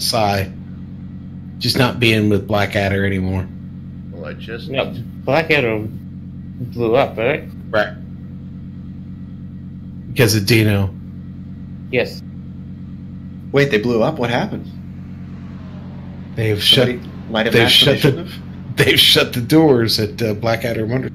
sigh. Just not being with Blackadder anymore. Well, I just... No, Blackadder blew up, right? Right. Because of Dino. Yes. Wait, they blew up? What happened? They've Somebody shut. light a They've match when they shut shouldn't the. have? They've shut the doors at Blackadder Wonder.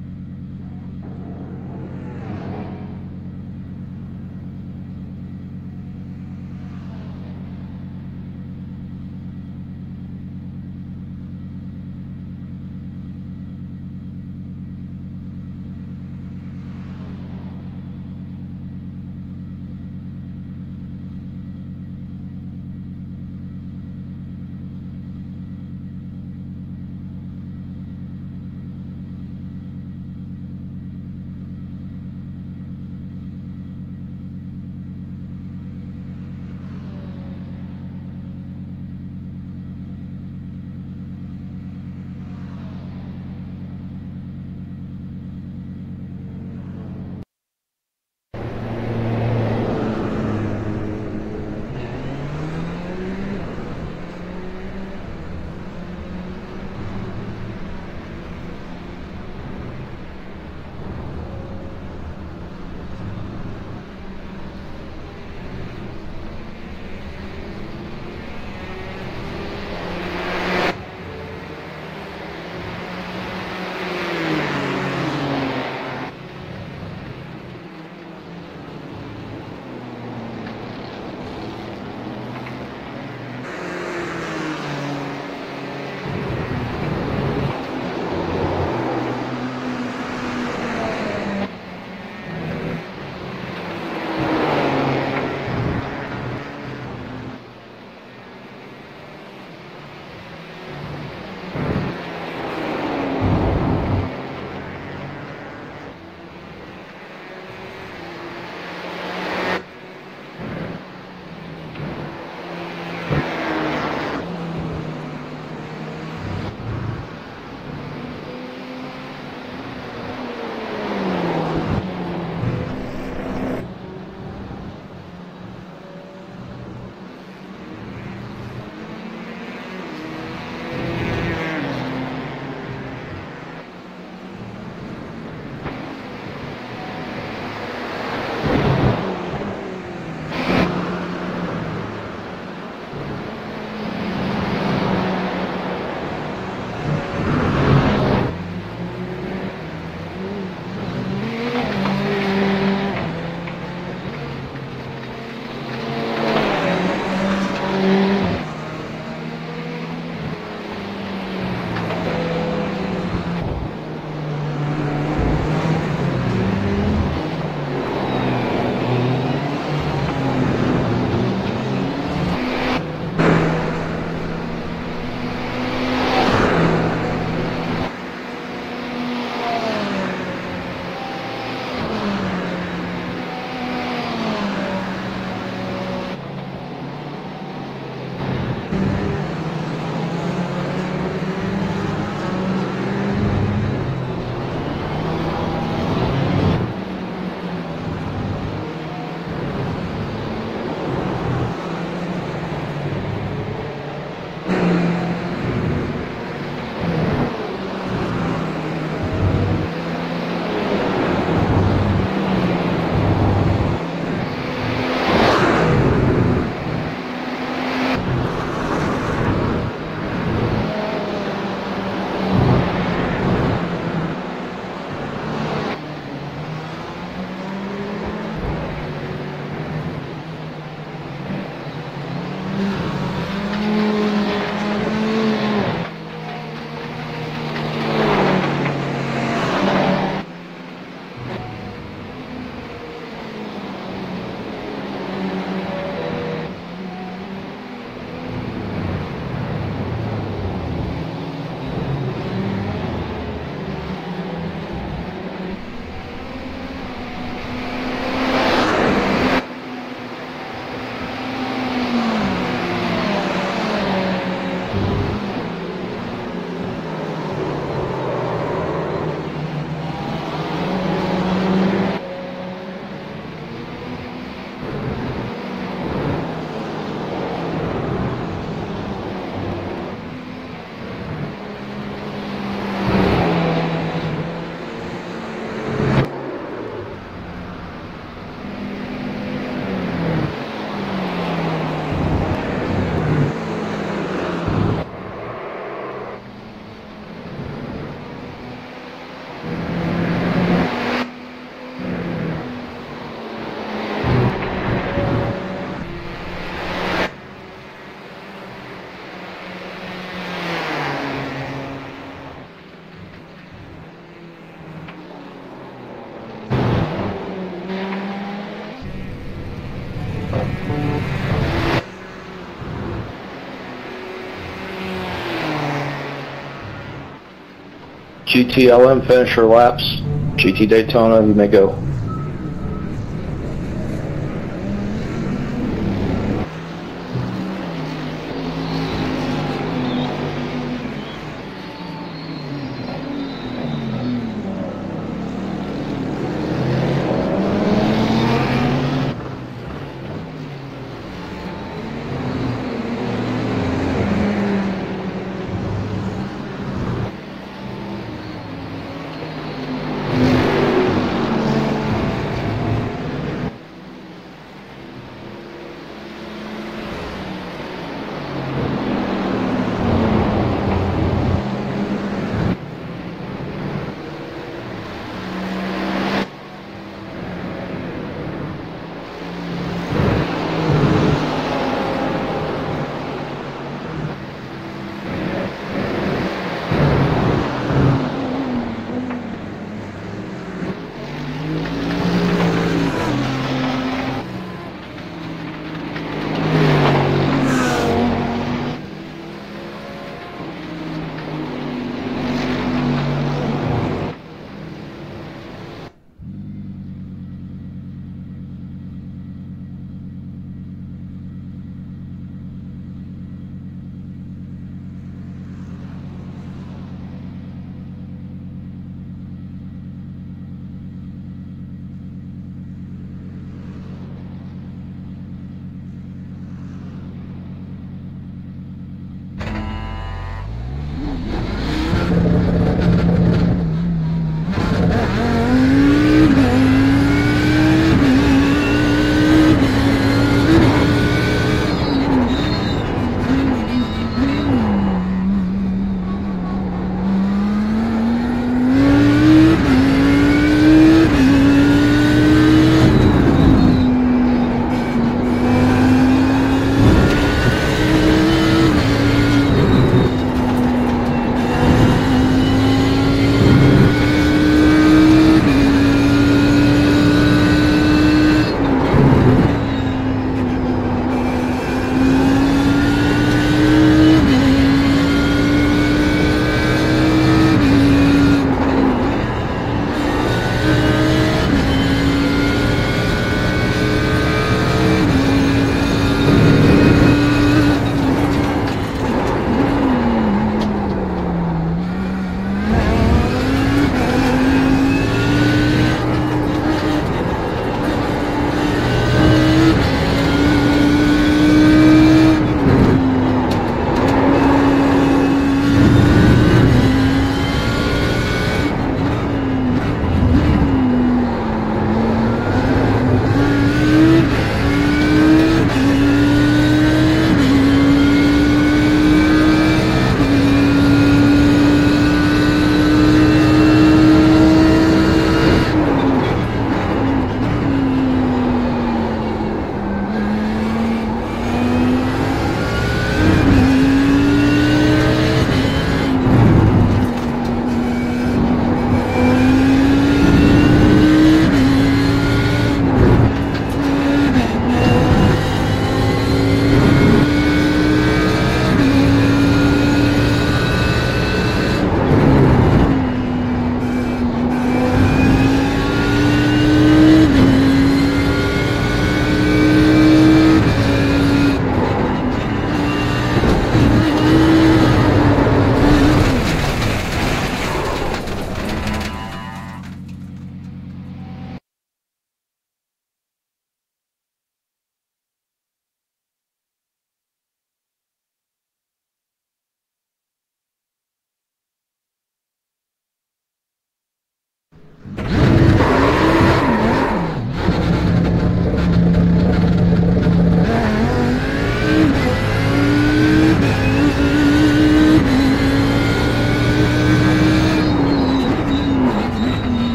GTLM, finish your laps. GT Daytona, you may go.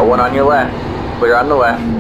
one on your left. Clear on the left.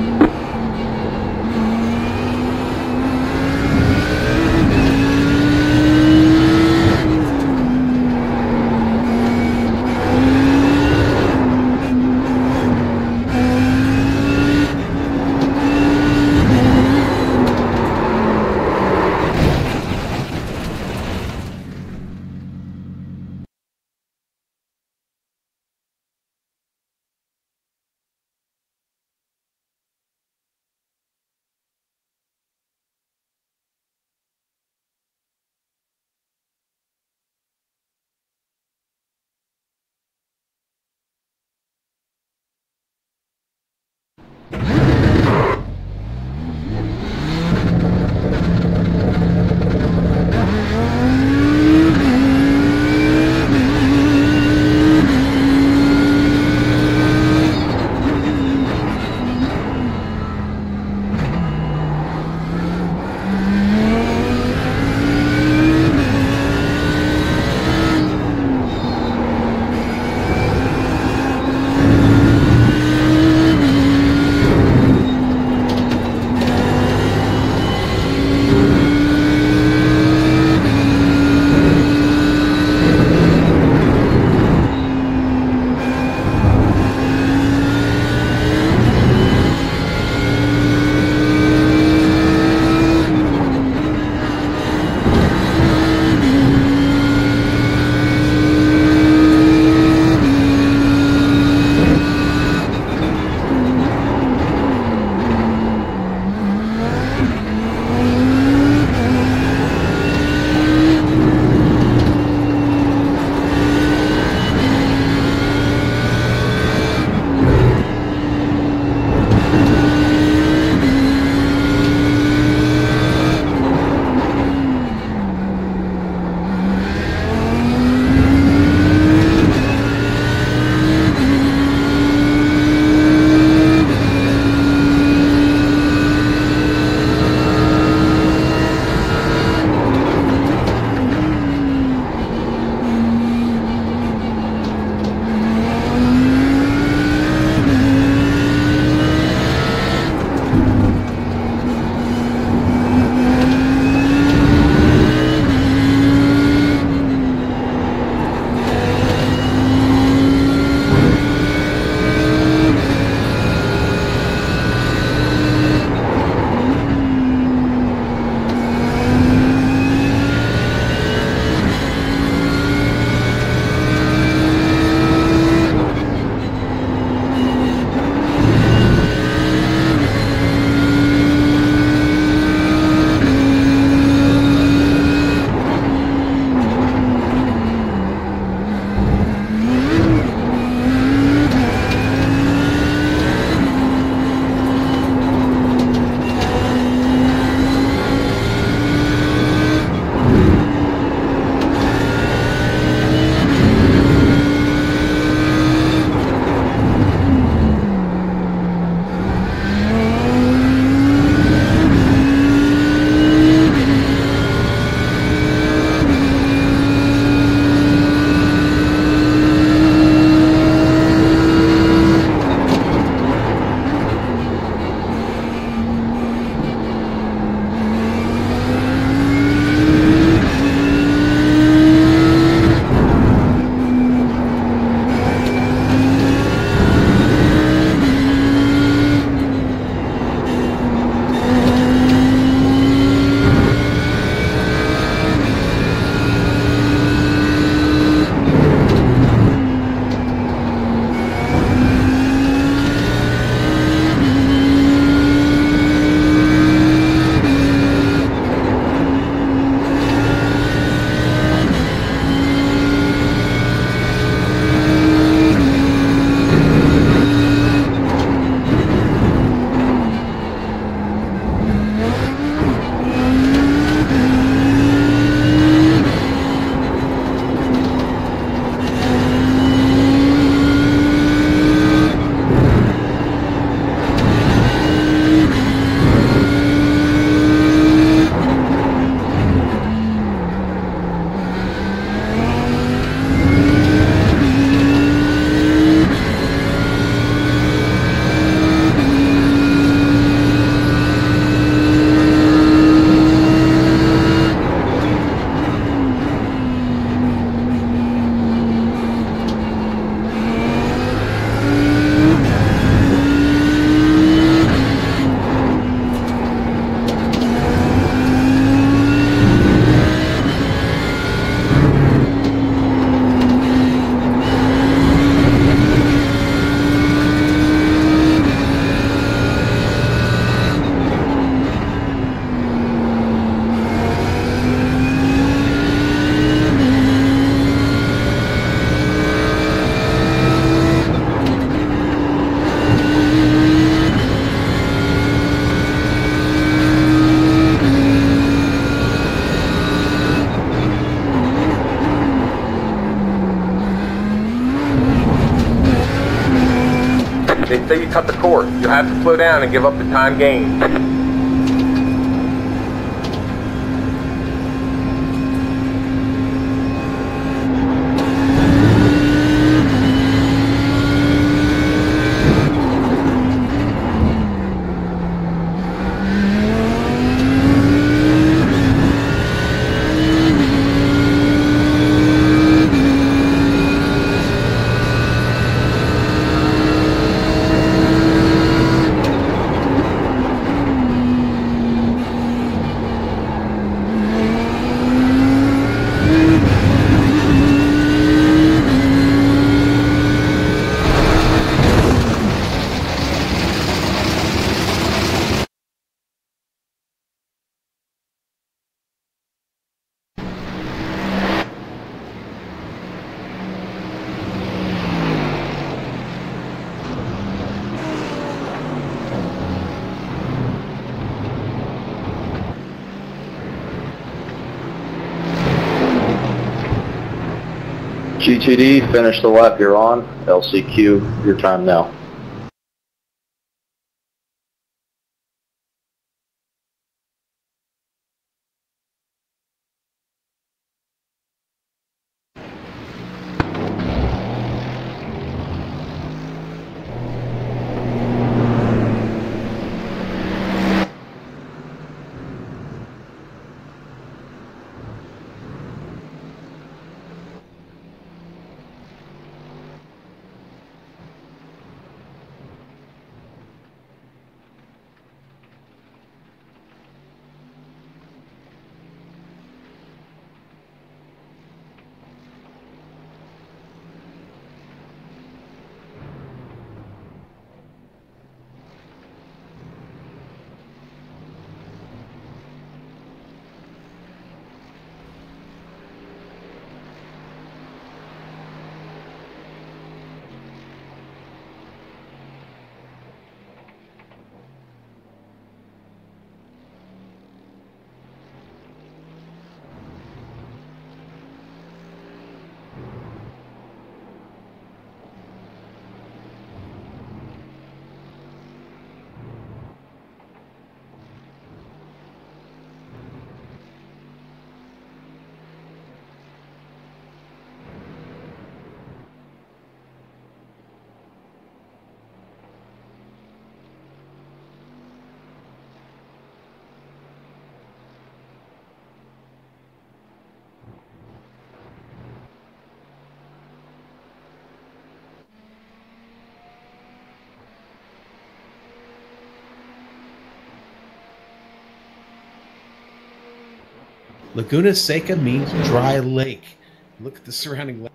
until you cut the cord. You'll have to slow down and give up the time gained. GTD, finish the lap you're on. LCQ, your time now. Laguna Seca means dry lake. Look at the surrounding lake.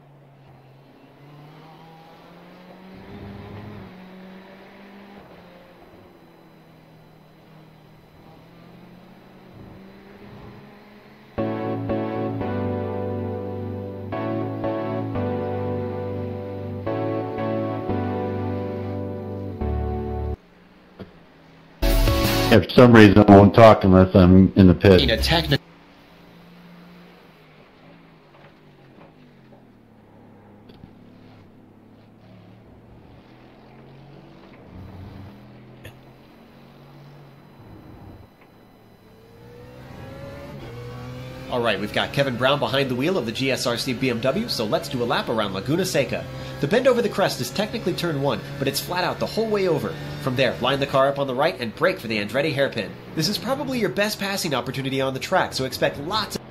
If for some reason I won't talk unless I'm in the pit. A technical. Alright, we've got Kevin Brown behind the wheel of the GSRC BMW, so let's do a lap around Laguna Seca. The bend over the crest is technically turn 1, but it's flat out the whole way over. From there, line the car up on the right and brake for the Andretti hairpin. This is probably your best passing opportunity on the track, so expect lots of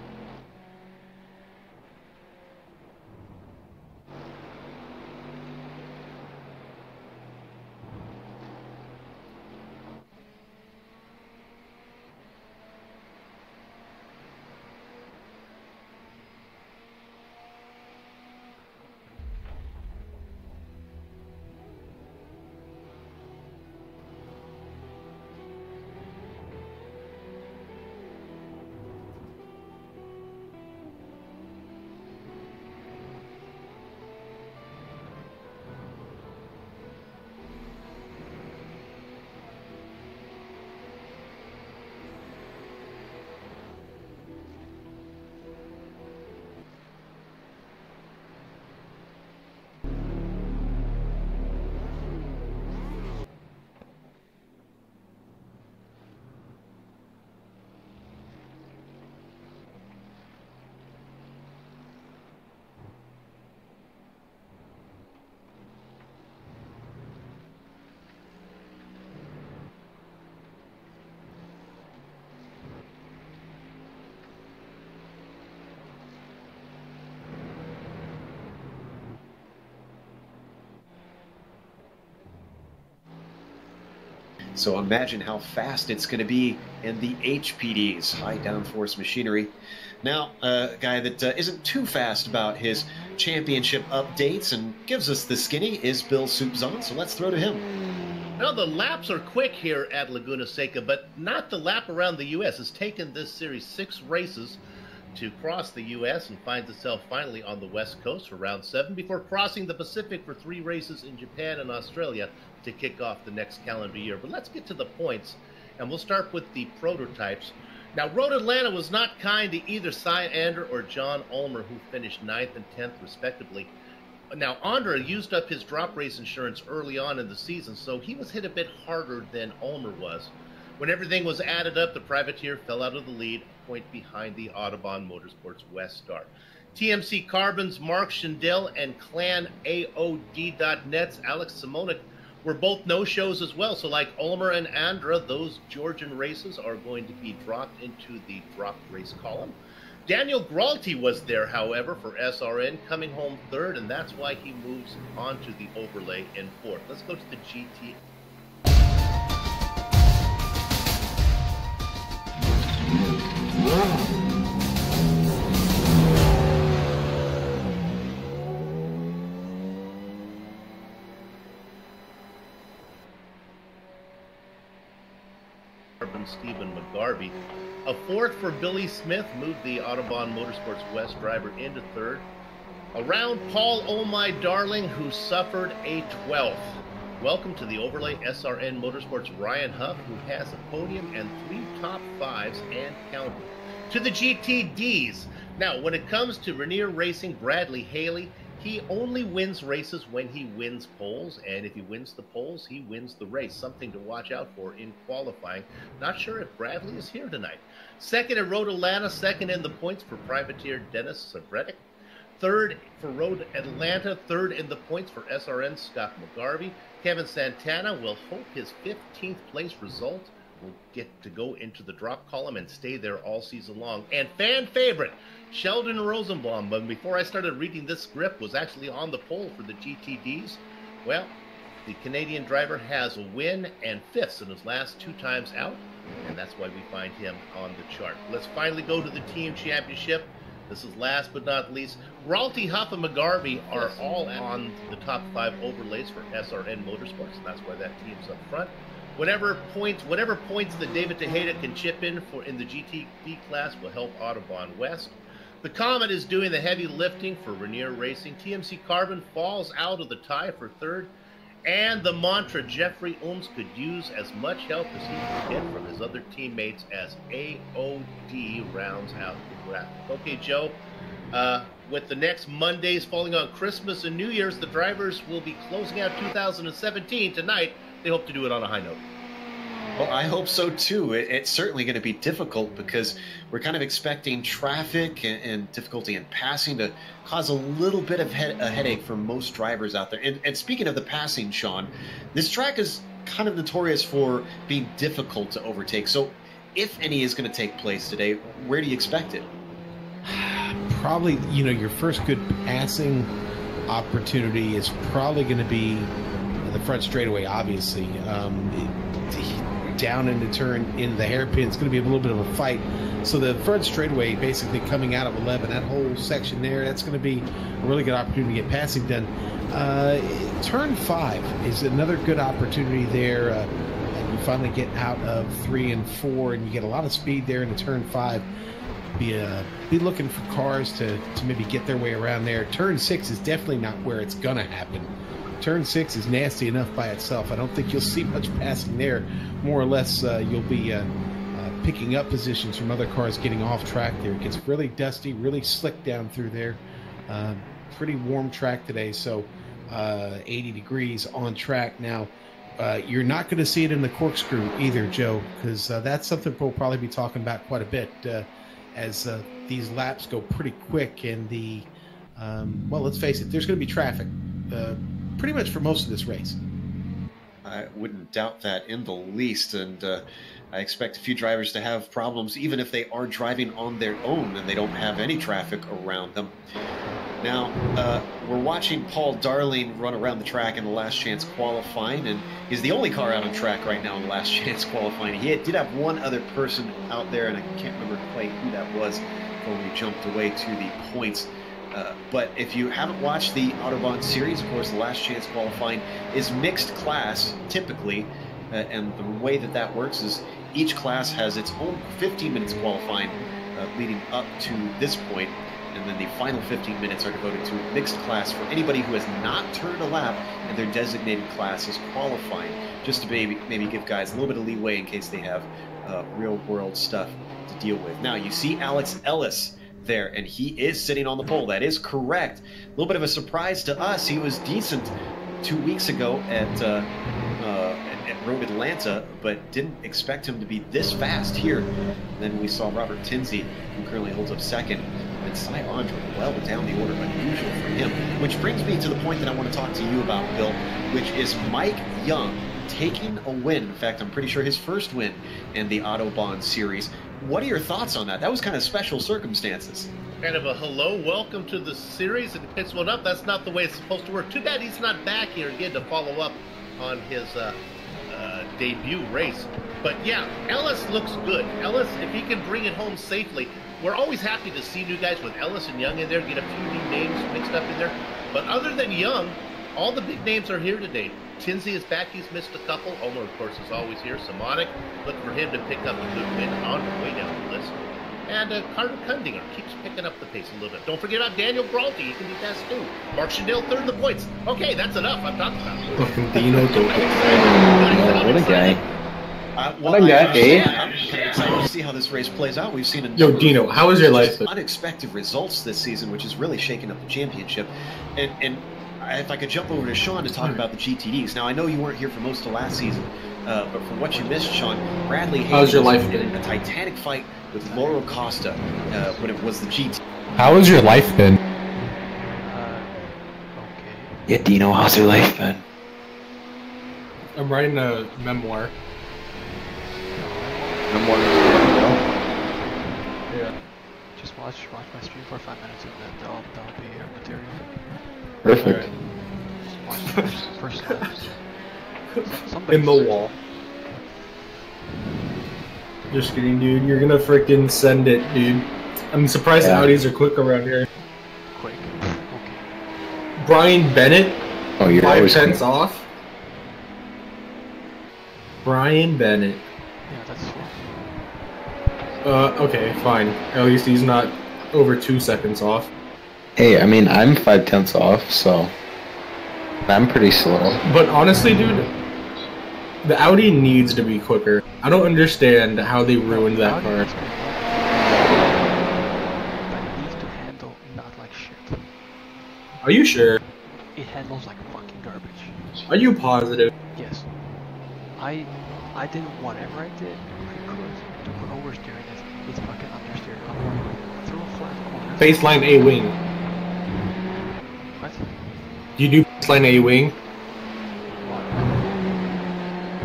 So imagine how fast it's going to be in the HPDs, high downforce machinery. Now, a guy that isn't too fast about his championship updates and gives us the skinny is Bill Soupzon, so let's throw to him. Now, the laps are quick here at Laguna Seca, but not the lap around the U.S. It's taken this series 6 races to cross the U.S. and finds itself finally on the West Coast for round 7 before crossing the Pacific for 3 races in Japan and Australia to kick off the next calendar year. But let's get to the points, and we'll start with the prototypes. Now, Road Atlanta was not kind to either Cy Ander or John Ulmer, who finished 9th and 10th respectively. Now, Ander used up his drop race insurance early on in the season, so he was hit a bit harder than Ulmer was. When everything was added up, the Privateer fell out of the lead, a point behind the Autobahn Motorsports West Star. TMC Carbon's Mark Schindel and Clan AOD.net's Alex Simonik were both no-shows as well. So like Ulmer and Andra, those Georgian races are going to be dropped into the drop race column. Daniel Gralti was there, however, for SRN, coming home 3rd, and that's why he moves on to the overlay in 4th. Let's go to the GT. Stephen McGarvey. A 4th for Billy Smith moved the Autobahn Motorsports West driver into 3rd. Around Paul Oh My Darling, who suffered a 12th. Welcome to the overlay SRN Motorsports Ryan Huff, who has a podium and 3 top 5s and counting. To the GTDs. Now, when it comes to Rainier Racing, Bradley Haley, he only wins races when he wins poles, and if he wins the poles, he wins the race. Something to watch out for in qualifying. Not sure if Bradley is here tonight. 2nd at Road Atlanta, 2nd in the points for Privateer Dennis Sabredick. 3rd for Road Atlanta, 3rd in the points for SRN Scott McGarvey. Kevin Santana will hope his 15th place result will get to go into the drop column and stay there all season long. And fan favorite, Sheldon Rosenblum, but before I started reading this script, was actually on the pole for the GTDs. Well, the Canadian driver has a win and 5th in his last 2 times out, and that's why we find him on the chart. Let's finally go to the team championship. This is last but not least. Ralty, Huff, and McGarvey are all on the top 5 overlays for SRN Motorsports, and that's why that team's up front. Whatever points that David Tejeda can chip in for in the GTD class will help Autobahn West. The Comet is doing the heavy lifting for Rainier Racing. TMC Carbon falls out of the tie for 3rd. And the Mantra, Jeffrey Ooms, could use as much help as he can get from his other teammates as AOD rounds out the graphic. Okay, Joe, with the next Mondays falling on Christmas and New Year's, the drivers will be closing out 2017 tonight. They hope to do it on a high note. Well, I hope so too. It's certainly going to be difficult because we're kind of expecting traffic and difficulty in passing to cause a little bit of a headache for most drivers out there. And speaking of the passing, Sean, this track is kind of notorious for being difficult to overtake. So if any is going to take place today, where do you expect it? Probably, your first good passing opportunity is probably going to be the front straightaway, obviously. Down into turn into the hairpin, it's going to be a little bit of a fight. So the front straightaway, basically coming out of 11, that whole section there, that's going to be a really good opportunity to get passing done. Turn 5 is another good opportunity there. And you finally get out of 3 and 4, and you get a lot of speed there into turn 5. Be looking for cars to maybe get their way around there. Turn 6 is definitely not where it's going to happen. Turn 6 is nasty enough by itself. I don't think you'll see much passing there. More or less, you'll be picking up positions from other cars getting off track there. It gets really dusty, really slick down through there. Pretty warm track today, so 80 degrees on track. Now, you're not going to see it in the corkscrew either, Joe, because that's something we'll probably be talking about quite a bit as these laps go pretty quick. And well, let's face it, there's going to be traffic pretty much for most of this race. I wouldn't doubt that in the least, and I expect a few drivers to have problems even if they are driving on their own and they don't have any traffic around them. Now, we're watching Paul Darling run around the track in the last chance qualifying, and he's the only car out on track right now in the last chance qualifying. He did have one other person out there, and I can't remember quite who that was before we jumped away to the points. But if you haven't watched the Autobahn series, of course, the last chance qualifying is mixed class, typically, and the way that that works is each class has its own 15 minutes qualifying leading up to this point, and then the final 15 minutes are devoted to mixed class for anybody who has not turned a lap and their designated class is qualifying, just to maybe give guys a little bit of leeway in case they have real-world stuff to deal with. Now, you see Alex Ellis there, and he is sitting on the pole. That is correct. A little bit of a surprise to us. He was decent 2 weeks ago at Road Atlanta, but didn't expect him to be this fast here. And then we saw Robert Tinsey, who currently holds up second, and Cy Andre well down the order, unusual for him. Which brings me to the point that I want to talk to you about, Bill, which is Mike Young taking a win. In fact, I'm pretty sure his first win in the Autobahn series. What are your thoughts on that? That was kind of special circumstances. Kind of a hello, welcome to the series, and picks one up. That's not the way it's supposed to work. Too bad he's not back here again to follow up on his debut race. But yeah, Ellis looks good. Ellis, if he can bring it home safely, we're always happy to see new guys with Ellis and Young in there, get a few new names mixed up in there. But other than Young, all the big names are here today. Tinsey is back, he's missed a couple. Omer, of course, is always here. Samonic, look for him to pick up a good win on the way down the list. And Carter Kundinger keeps picking up the pace a little bit. Don't forget about Daniel Bralte, he can be fast too. Mark Shindell, third in the points. Okay, that's enough, I'm talking about it. Fucking Dino. What a guy. Well, I'm kind of excited to see how this race plays out. We've seen Yo, Dino, how was your life? Unexpected results this season, which is really shaking up the championship. And if I could jump over to Sean to talk about the GTDs. Now, I know you weren't here for most of last season, but for what you missed, Sean, Bradley Hayes was in a titanic fight with Lauro Costa when it was the GT. How has your life been? Okay. Yeah, Dino, how's your life been? I'm writing a memoir. Yeah. Just watch my stream for 5 minutes and then that'll be your material. Perfect. Just watch the first laps. In the wall. Just kidding, dude. You're gonna freaking send it, dude. I'm surprised Audis are quick around here. Quick. Okay. Brian Bennett. Oh, you're 5 always cents off. Brian Bennett. Yeah, that's fine. Okay, fine. At least he's not over 2 seconds off. Hey, I mean, I'm 5/10 off, so I'm pretty slow. But honestly, dude, the Audi needs to be quicker. I don't understand how they ruined that car. But it needs to handle not like shit. Are you sure? It handles like fucking garbage. Are you positive? Yes. I did whatever I did I could to put oversteer in it. It's fucking understeer. Throw a flat corner. Baseline A wing. What? Do you do baseline A wing?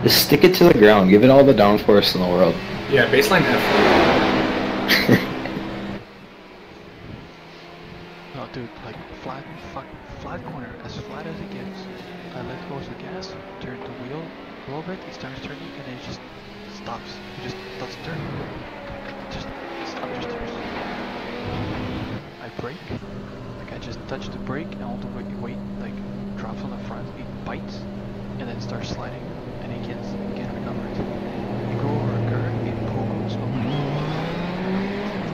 Just stick it to the ground. Give it all the downforce in the world. Yeah, baseline F. No, dude, like flat corner, as flat as it gets. I let go of the gas, turn the wheel a little bit, it starts turning, and then it just stops. It just doesn't turn. Just understeers. I brake, like I just touch the brake, and all the weight like drops on the front, it bites, and then starts sliding, and it can't recover it. You go over a curve, it pulls over.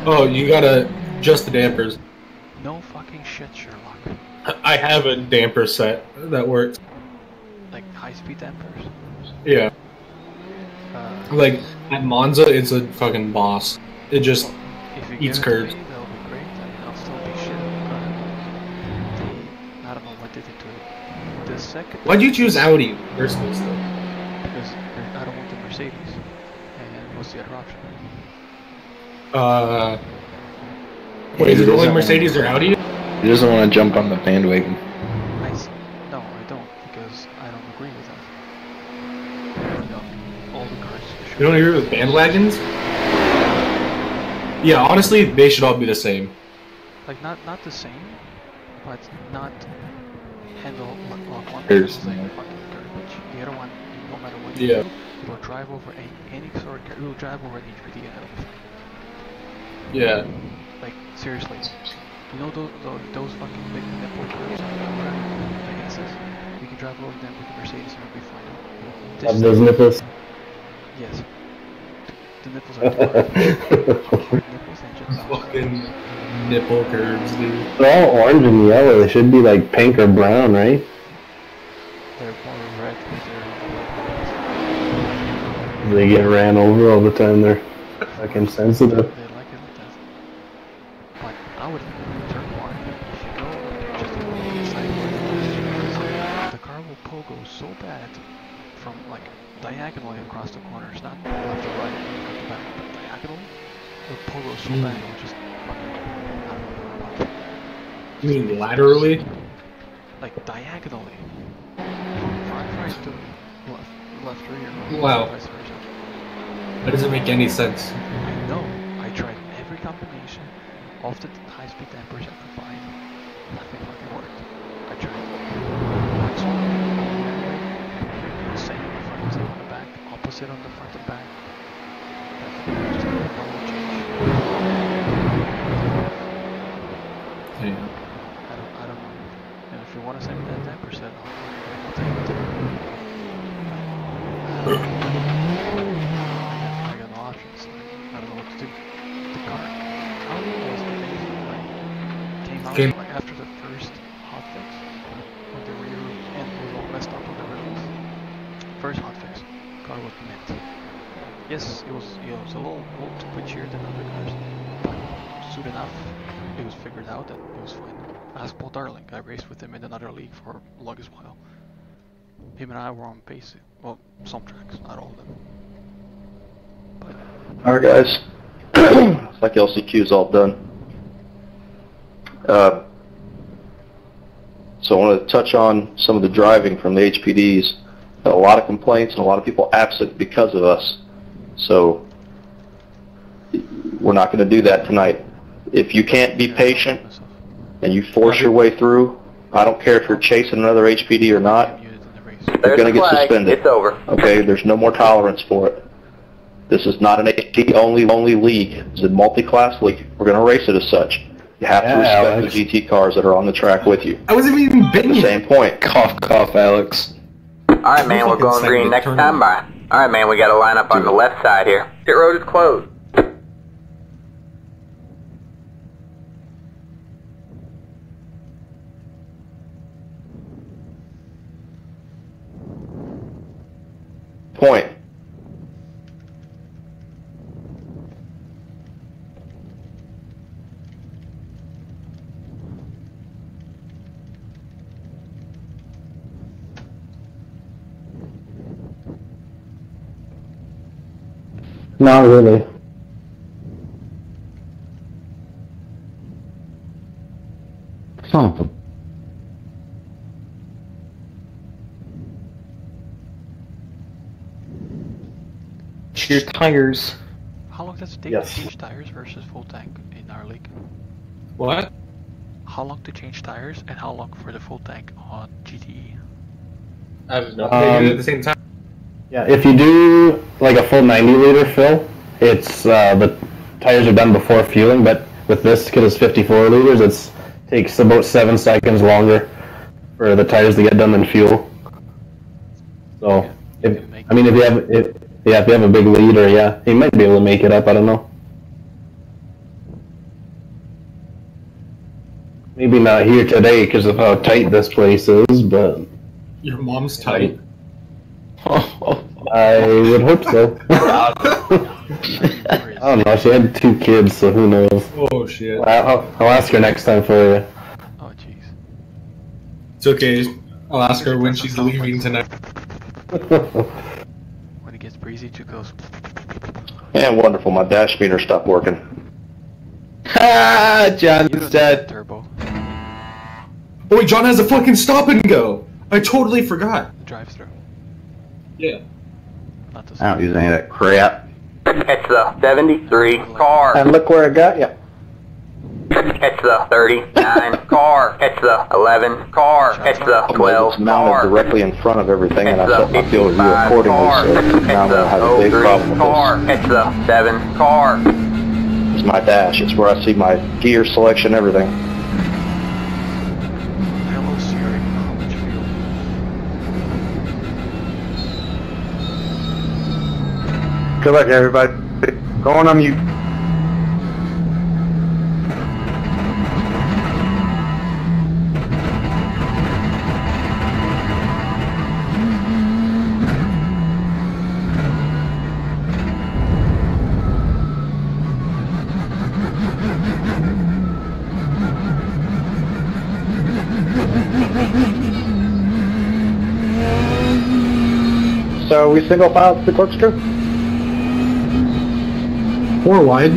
Oh, you gotta adjust the dampers. No fucking shit, Sherlock. I have a damper set that works. Like high-speed dampers. Yeah. Like at Monza, it's a fucking boss. It just eats curves. That'll be great. I mean, I'll still be shit. I don't know what they did to it. The second. Why'd you choose Audi first place though? Because I don't want the Mercedes. And what's the other option? Wait, is it only Mercedes or Audi? He doesn't want to jump on the bandwagon. No, I don't, because I don't agree with that. All the cars. You don't agree with bandwagons? Yeah, honestly, they should all be the same. Like not the same, but not handle lock one. There's It's like fucking garbage. The other one, no matter what you do, it'll drive over any sort of car. It'll drive over an HPD and it'll be fine. Yeah. Like, seriously. You know those fucking big nipple curves on the ASUS? You can drive over them with a Mercedes and it'll be fine. Have those nipples? Yes. The nipples are nipples and just Fucking nipple curves, dude. They're all orange and yellow. They should be like pink or brown, right? they're more red because they're They get ran over all the time. They're fucking sensitive. they like it like that. But I would turn one if you go just a little bit sideways. The car will pogo so bad from like diagonally across the corners, not left or right, front to back, but diagonally. It'll pogo so bad it'll just fucking, I don't know about. You mean laterally? Like diagonally. From front right to left rear. Wow. Vice versa. That doesn't make any sense. I know. I tried every combination of the high-speed dampers I could find. Nothing fucking worked. I tried one swap, same on the front, same on the back, opposite on the front and back. Just no change. Yeah. I don't know. And if you want to send me that 10%, I'll take it. I got no options. I don't know what to do. The car was amazing. Like, came out like after the first hotfix, when the rear end was all messed up on the release. First hotfix, car was mint. Yes, it was a little twitchier than other cars, but soon enough, it was figured out and it was fine. Ask Paul Darling. I raced with him in another league for the longest while. Him and I were on pace. Well, some tracks, not all of them. But Alright guys, looks like LCQ is all done. So I want to touch on some of the driving from the HPDs. Had a lot of complaints and a lot of people absent because of us. So we're not going to do that tonight. If you can't be patient and you force your way through, I don't care if you're chasing another HPD or not, you're going to get suspended. It's over. Okay, there's no more tolerance for it. This is not an HPD only league. It's a multi-class league. We're going to race it as such. You have to respect Alex. the GT cars that are on the track with you. I wasn't even At the banging. same point. Cough, cough, Alex. Alright, man, we're going green next time by. Alright, man, we got to line up on the left side here. Pit road is closed. Point. Not really. Son of a... Your tires. how long does it take Yes. to change tires versus full tank in our league? What? How long to change tires and how long for the full tank on GTE? I don't know. They do it at the same time. Yeah, if you do like a full 90-liter fill, it's the tires are done before fueling. But with this, because it's 54 liters, it takes about 7 seconds longer for the tires to get done than fuel. So, if you have a big leader, yeah, you might be able to make it up. I don't know. Maybe not here today because of how tight this place is, but Your mom's tight. I would hope so. I don't know. She had 2 kids, so who knows? Oh shit. I'll ask her next time for you. Oh jeez. It's okay. I'll ask her when she's leaving tonight. When it gets breezy, it goes. And wonderful, my dash meter stopped working. Ha! You John's don't need dead. turbo. Oh wait, John has a fucking stop and go. I totally forgot. The drive-through. Yeah. Not the I don't use any of that crap. It's the 73 car. And look where it got you. Catch the 39 car. Catch the 11 car. Catch the 12 It's mounted car. directly in front of everything, and I Catch set the my field of view 55 accordingly, car. so now I'm Catch going to have a the big 03 problem with car. this. Catch the 7 car. It's my dash. It's where I see my gear selection, everything. Hello, Siri. How much fuel? Good luck, everybody. Going on mute. So we single file to the corkscrew? 4 wide.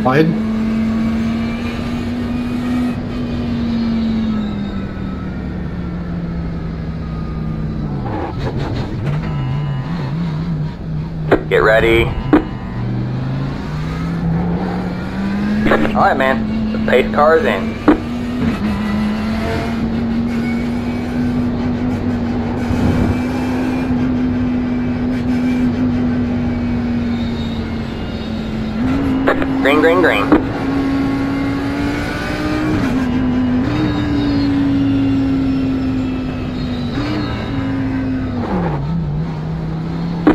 Wide. Get ready. Alright, man. The pace car's in. Green, green, green.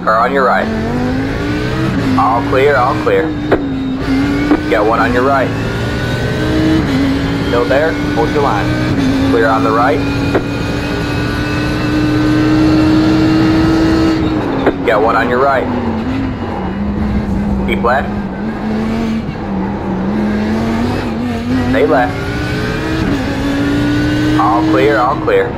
Car on your right. All clear, all clear. Got one on your right. Still there? Hold your line. Clear on the right. Got one on your right. Keep left. Stay left. All clear, all clear.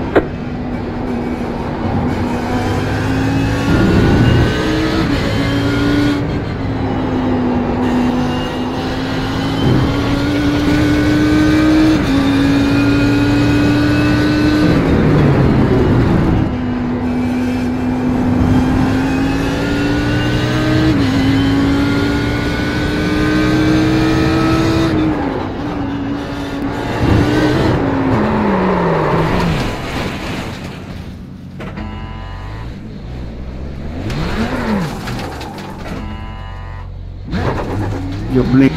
You're blink.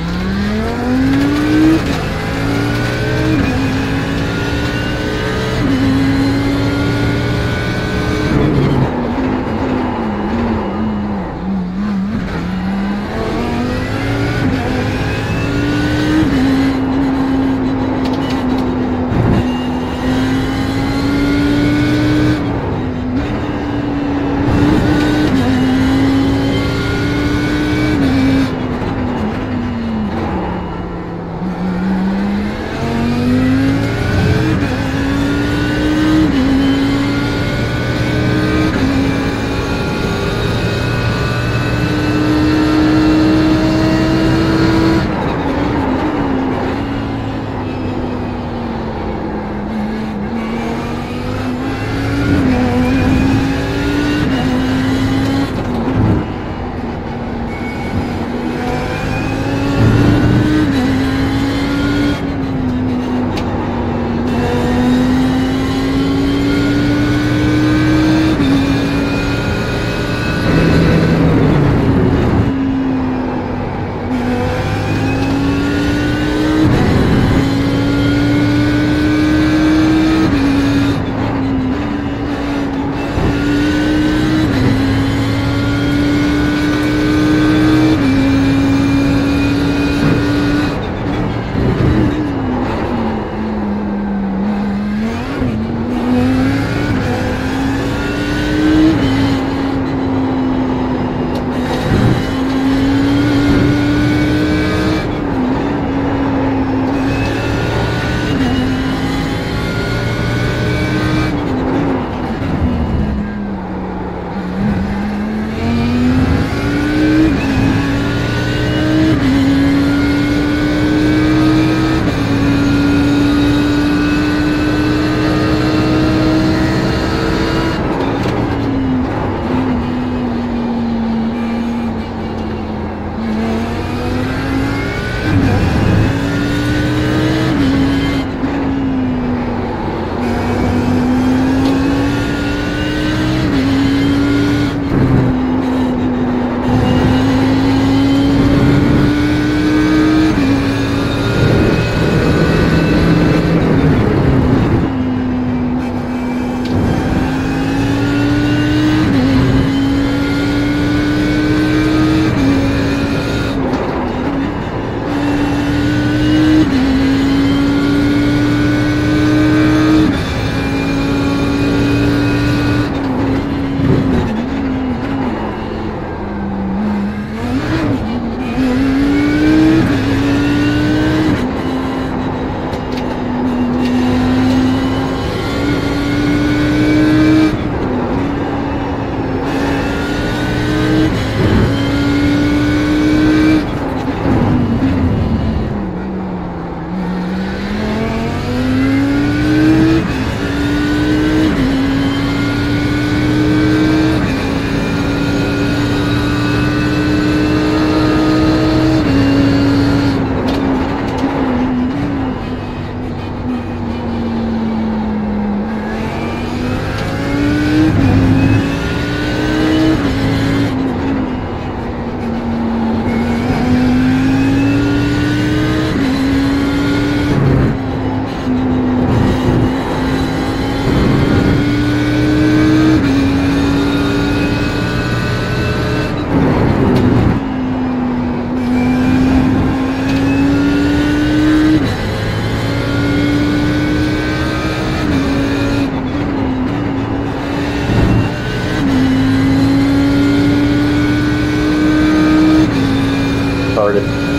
started.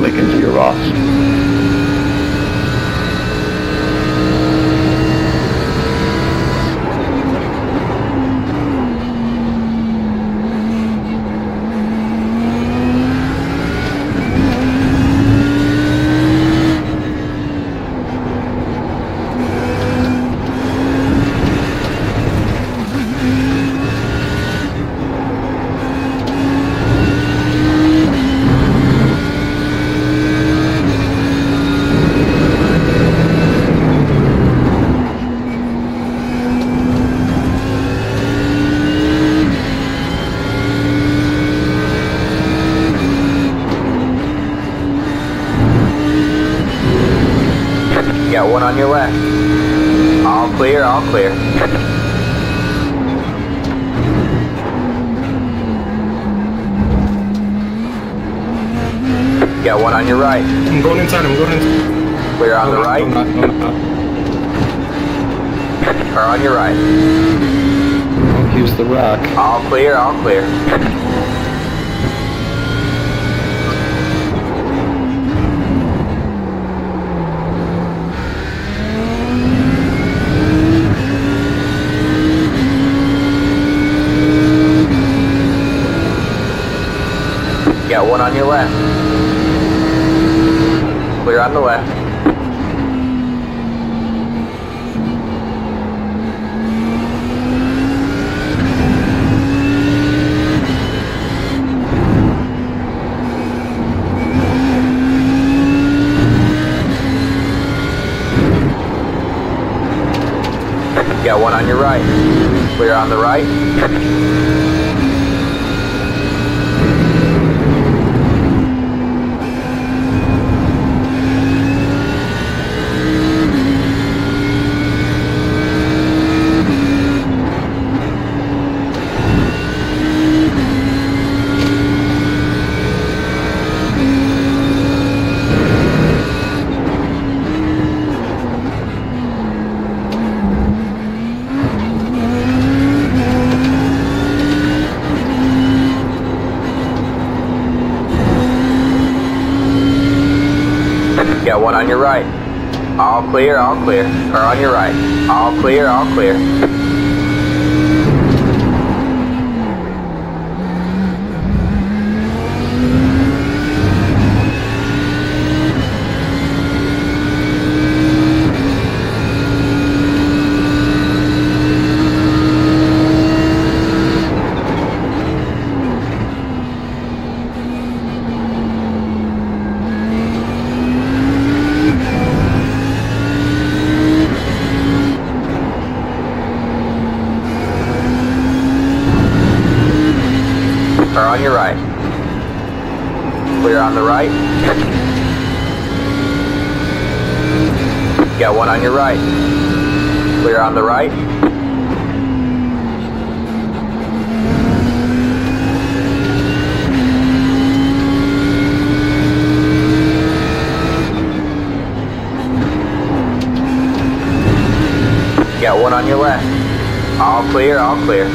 Into your rocks. Got one on your left. All clear, all clear. Got one on your right. I'm going inside, I'm going inside. Clear on the right. Car on your right. Don't use the rock. All clear, all clear. Got one on your left. Clear on the left. Got one on your right. Clear on the right. Got one on your right. All clear, all clear. Car on your right. All clear, all clear. Car on your right. Clear on the right. Got one on your right. Clear on the right. Got one on your left. All clear, all clear.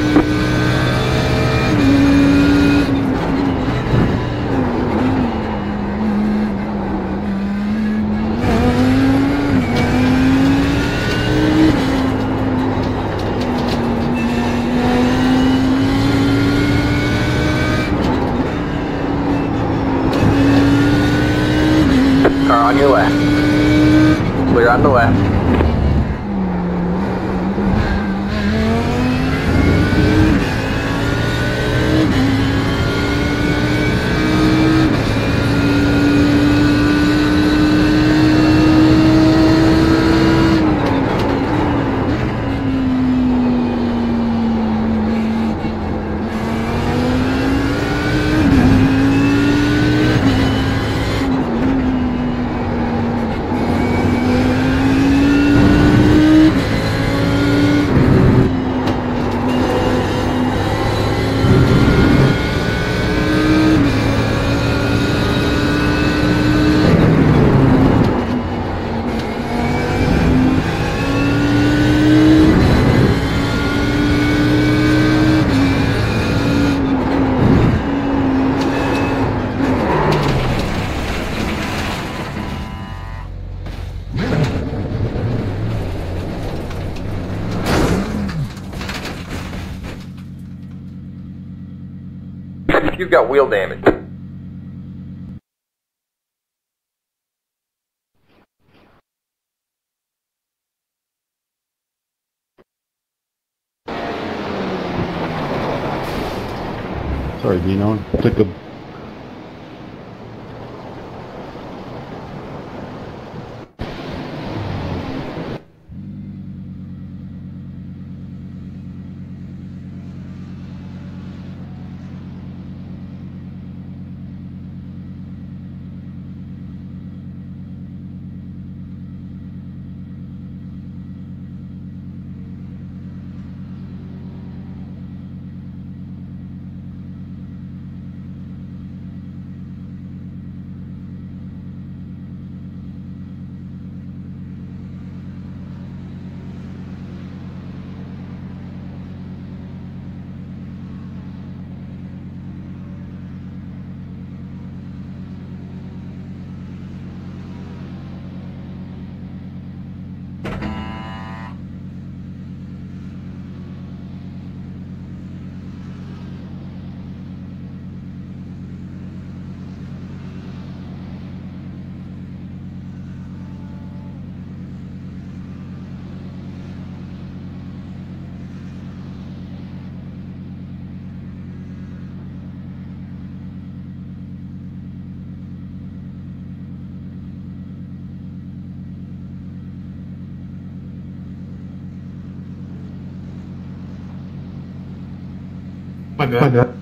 Car on your left. Clear on the left. if you've got wheel damage. Sorry, Dino. Took a My bad.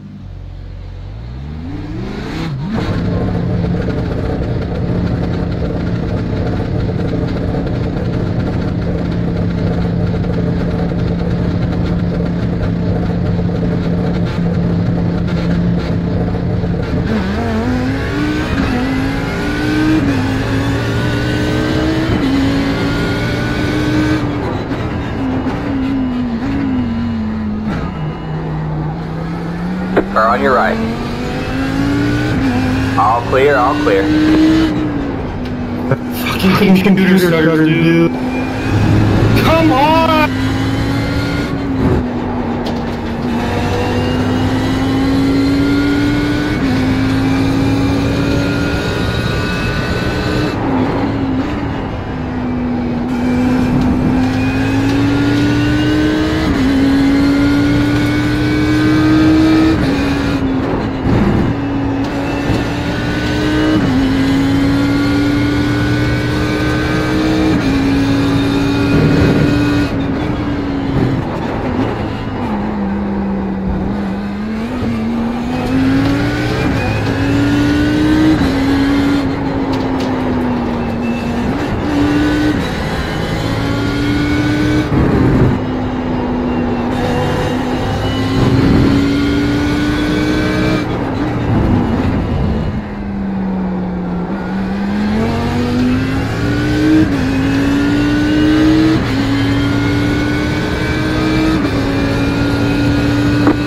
Car on your right. All clear, all clear. Fucking computer starter, dude. Come on!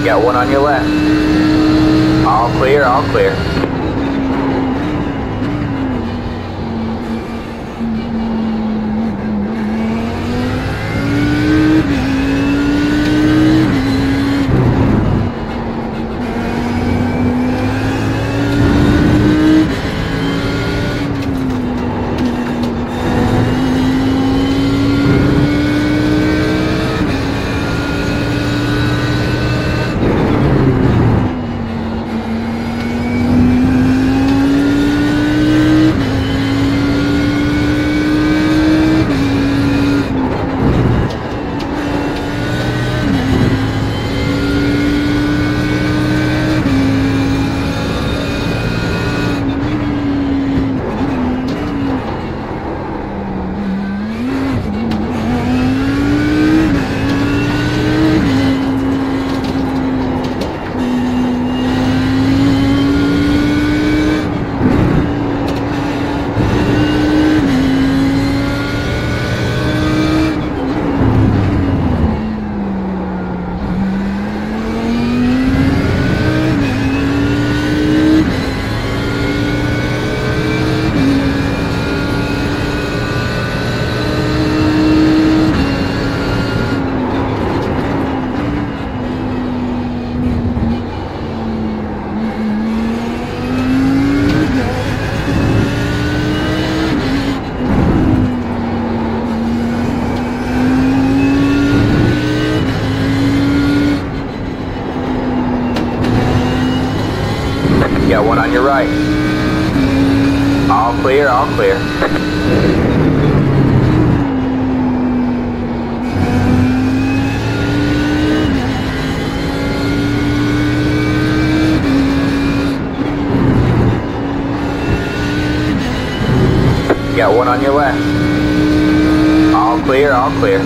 Got one on your left. All clear, all clear. Got one on your right. All clear, all clear. Got one on your left. All clear, all clear.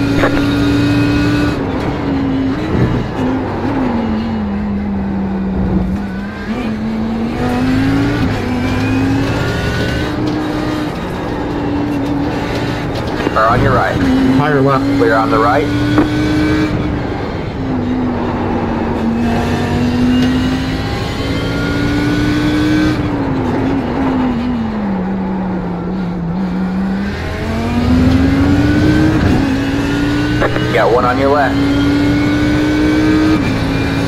Car on your right. Higher left. Clear on the right. Got one on your left.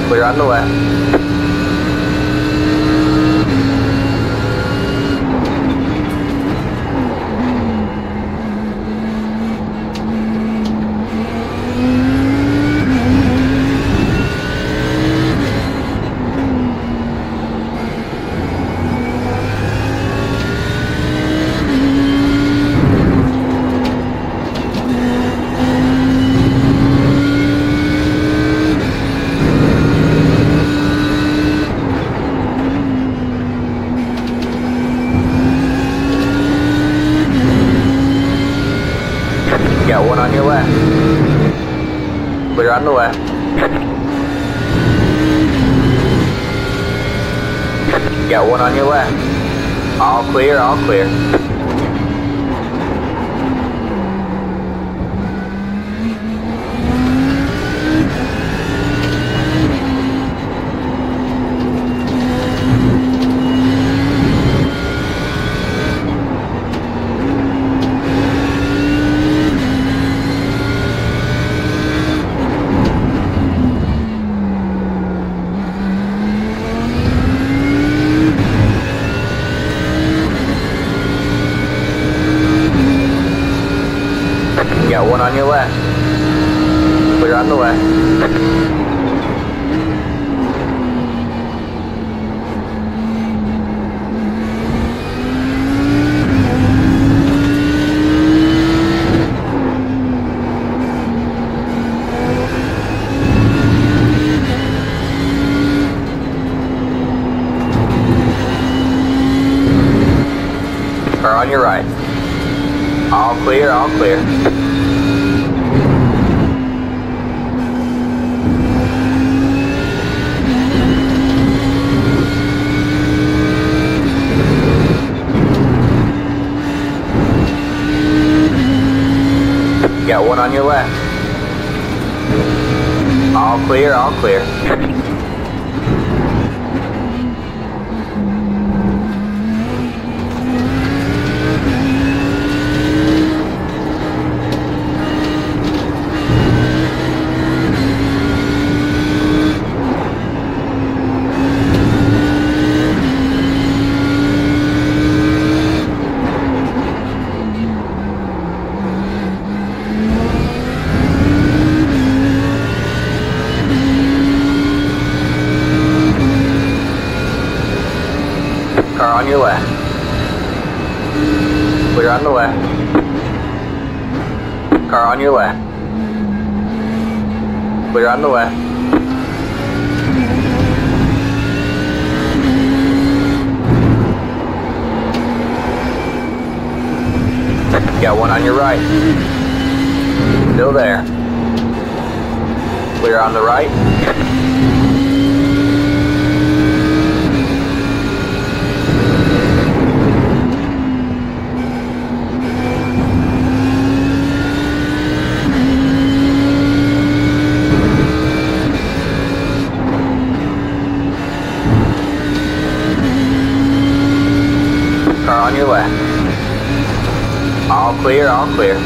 Clear on the left. Got one on your left. Clear on the left. Got one on your left. All clear, all clear. Got one on your left. Clear on the left. Car on your right. All clear, all clear. Got one on your left. All clear, all clear. Car on your left. Clear on the left. Car on your left. Clear on the left. Got one on your right. Still there. Clear on the right. Car on your left. All clear, all clear.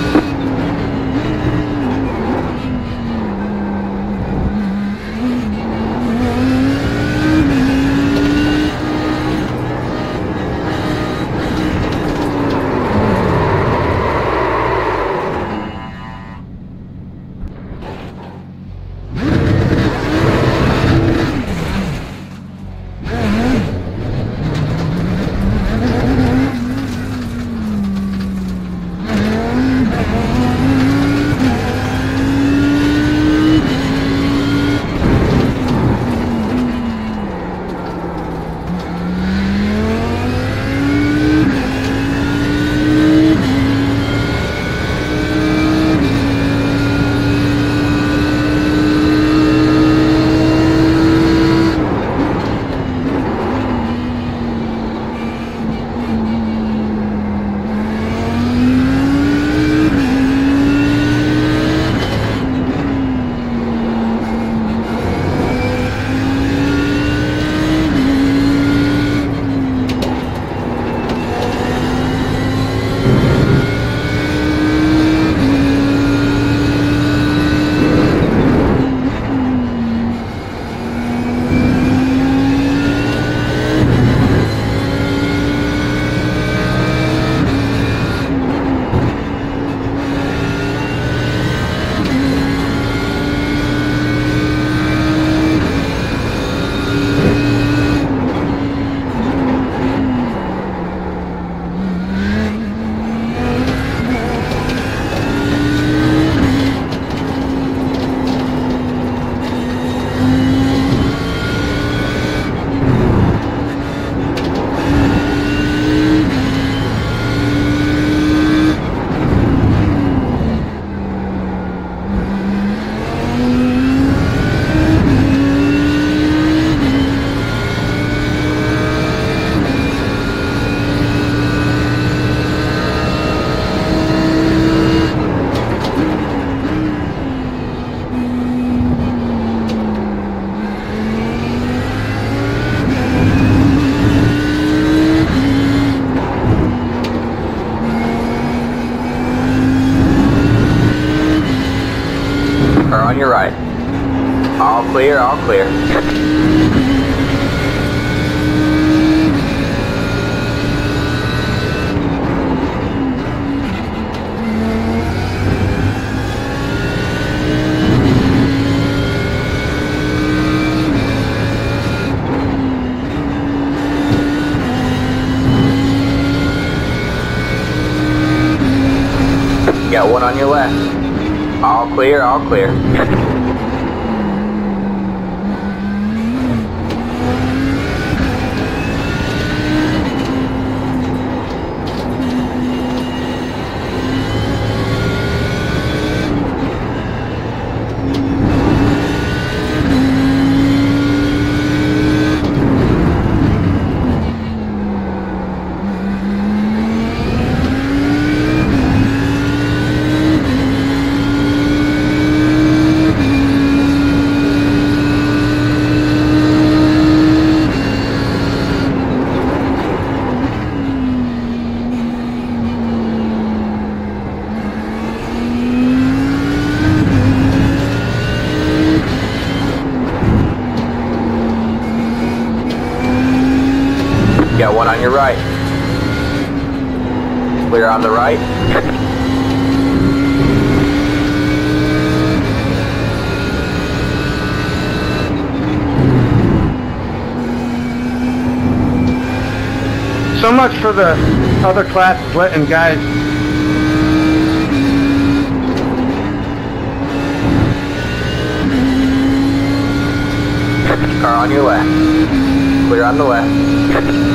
all clear. Got one on your left. All clear, all clear. Got one on your right. Clear on the right. So much for the other classes letting guys. Car on your left. Clear on the left.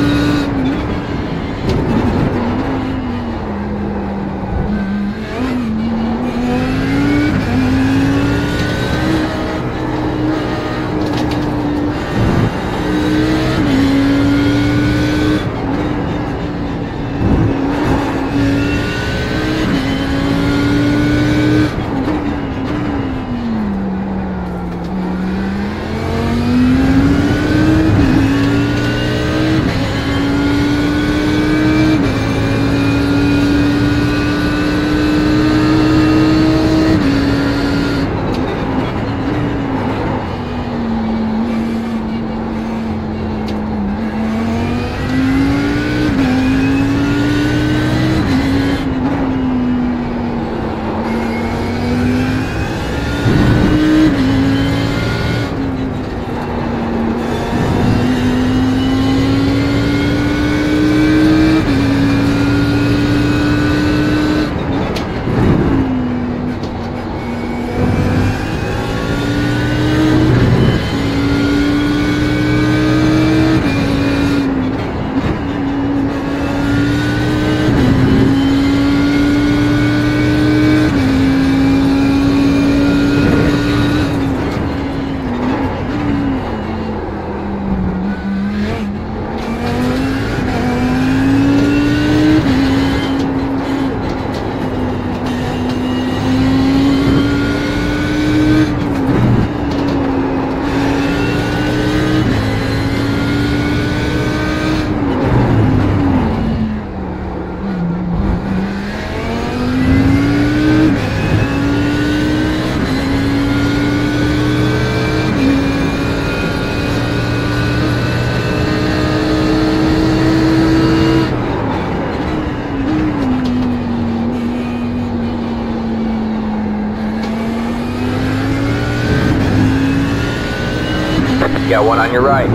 Got one on your right.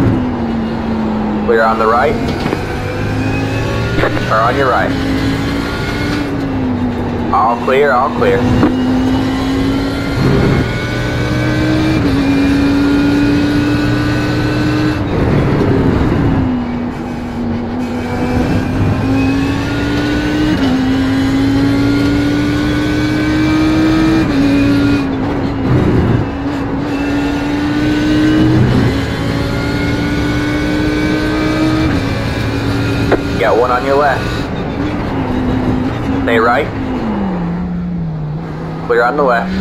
Clear on the right. Or on your right. All clear, all clear. Got one on your left. Stay right. Clear on the left.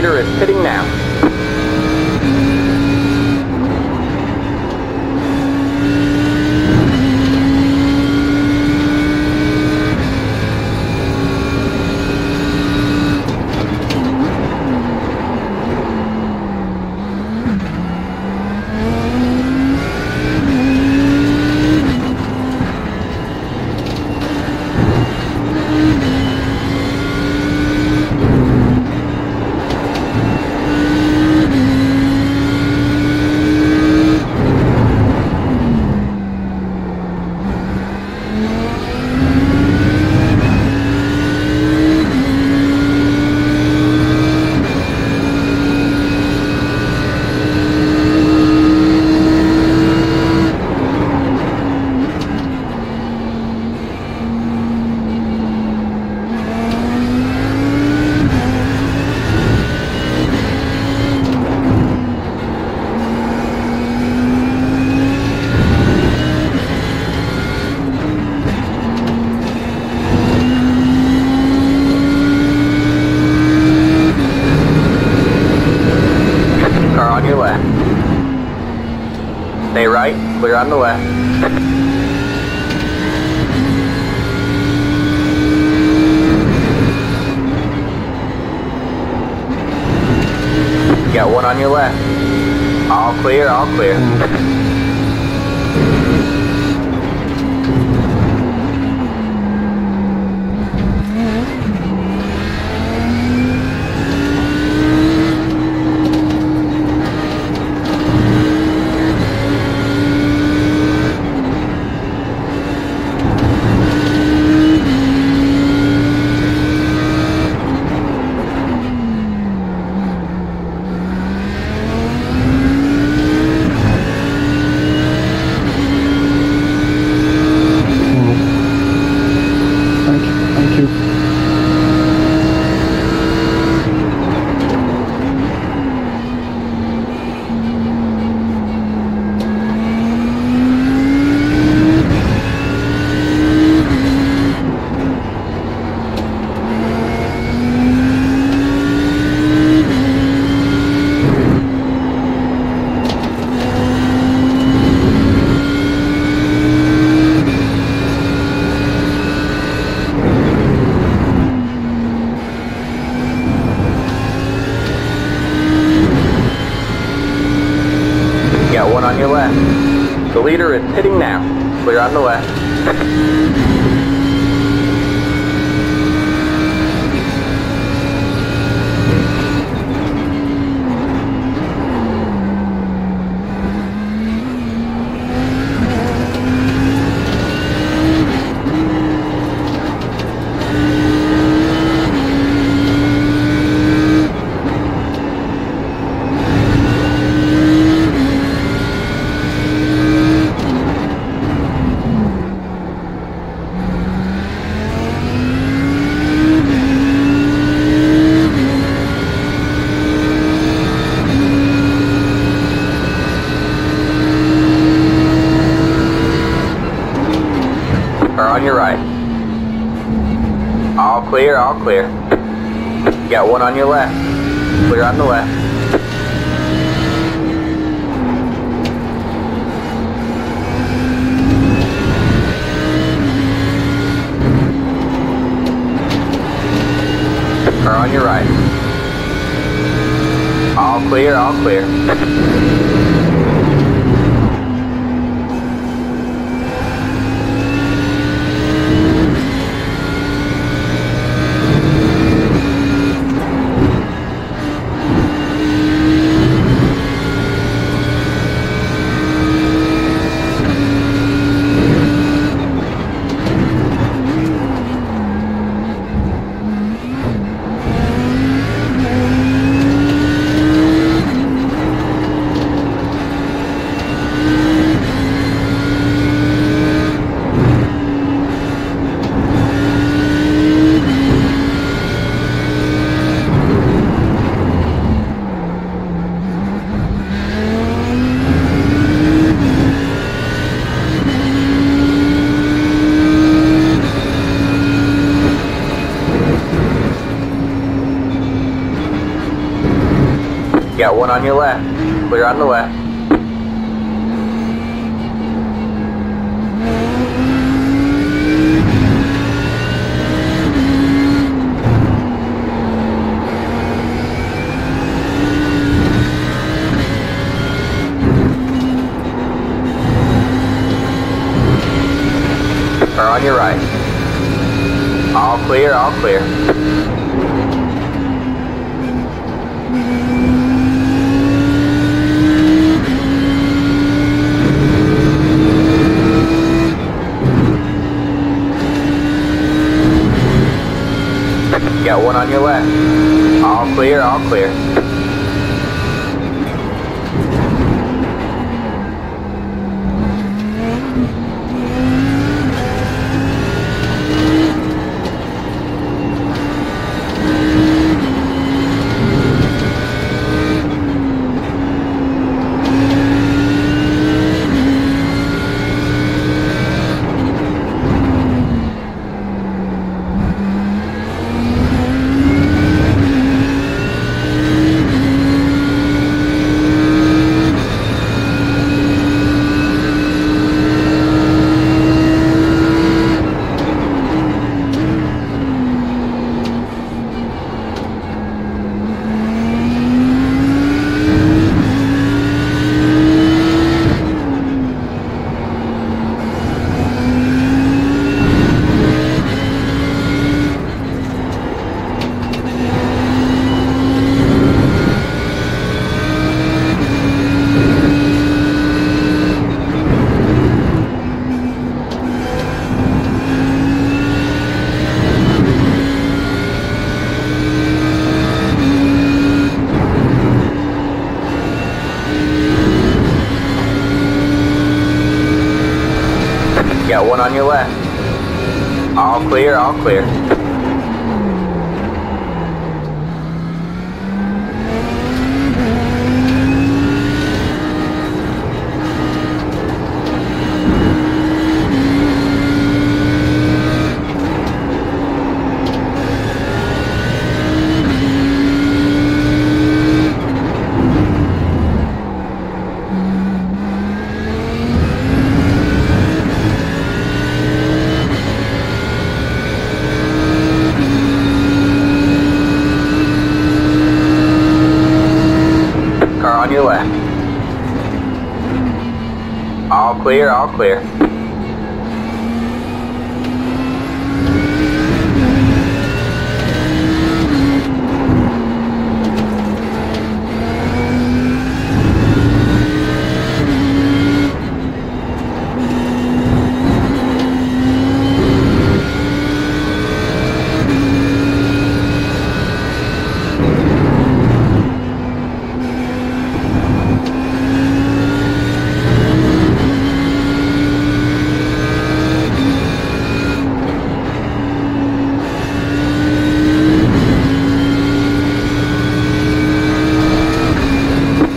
leader is pitting now. Stay right, clear on the left. You got one on your left. All clear, all clear. One on your left. The leader is pitting now. Clear on the left. On your right. All clear, all clear. You got one on your left. Clear on the left. Car on your right. All clear, all clear. Got one on your left. Clear on the left. Car on your right. All clear, all clear. Got one on your left. All clear, all clear. Got one on your left. All clear, all clear. On your left. All clear, all clear.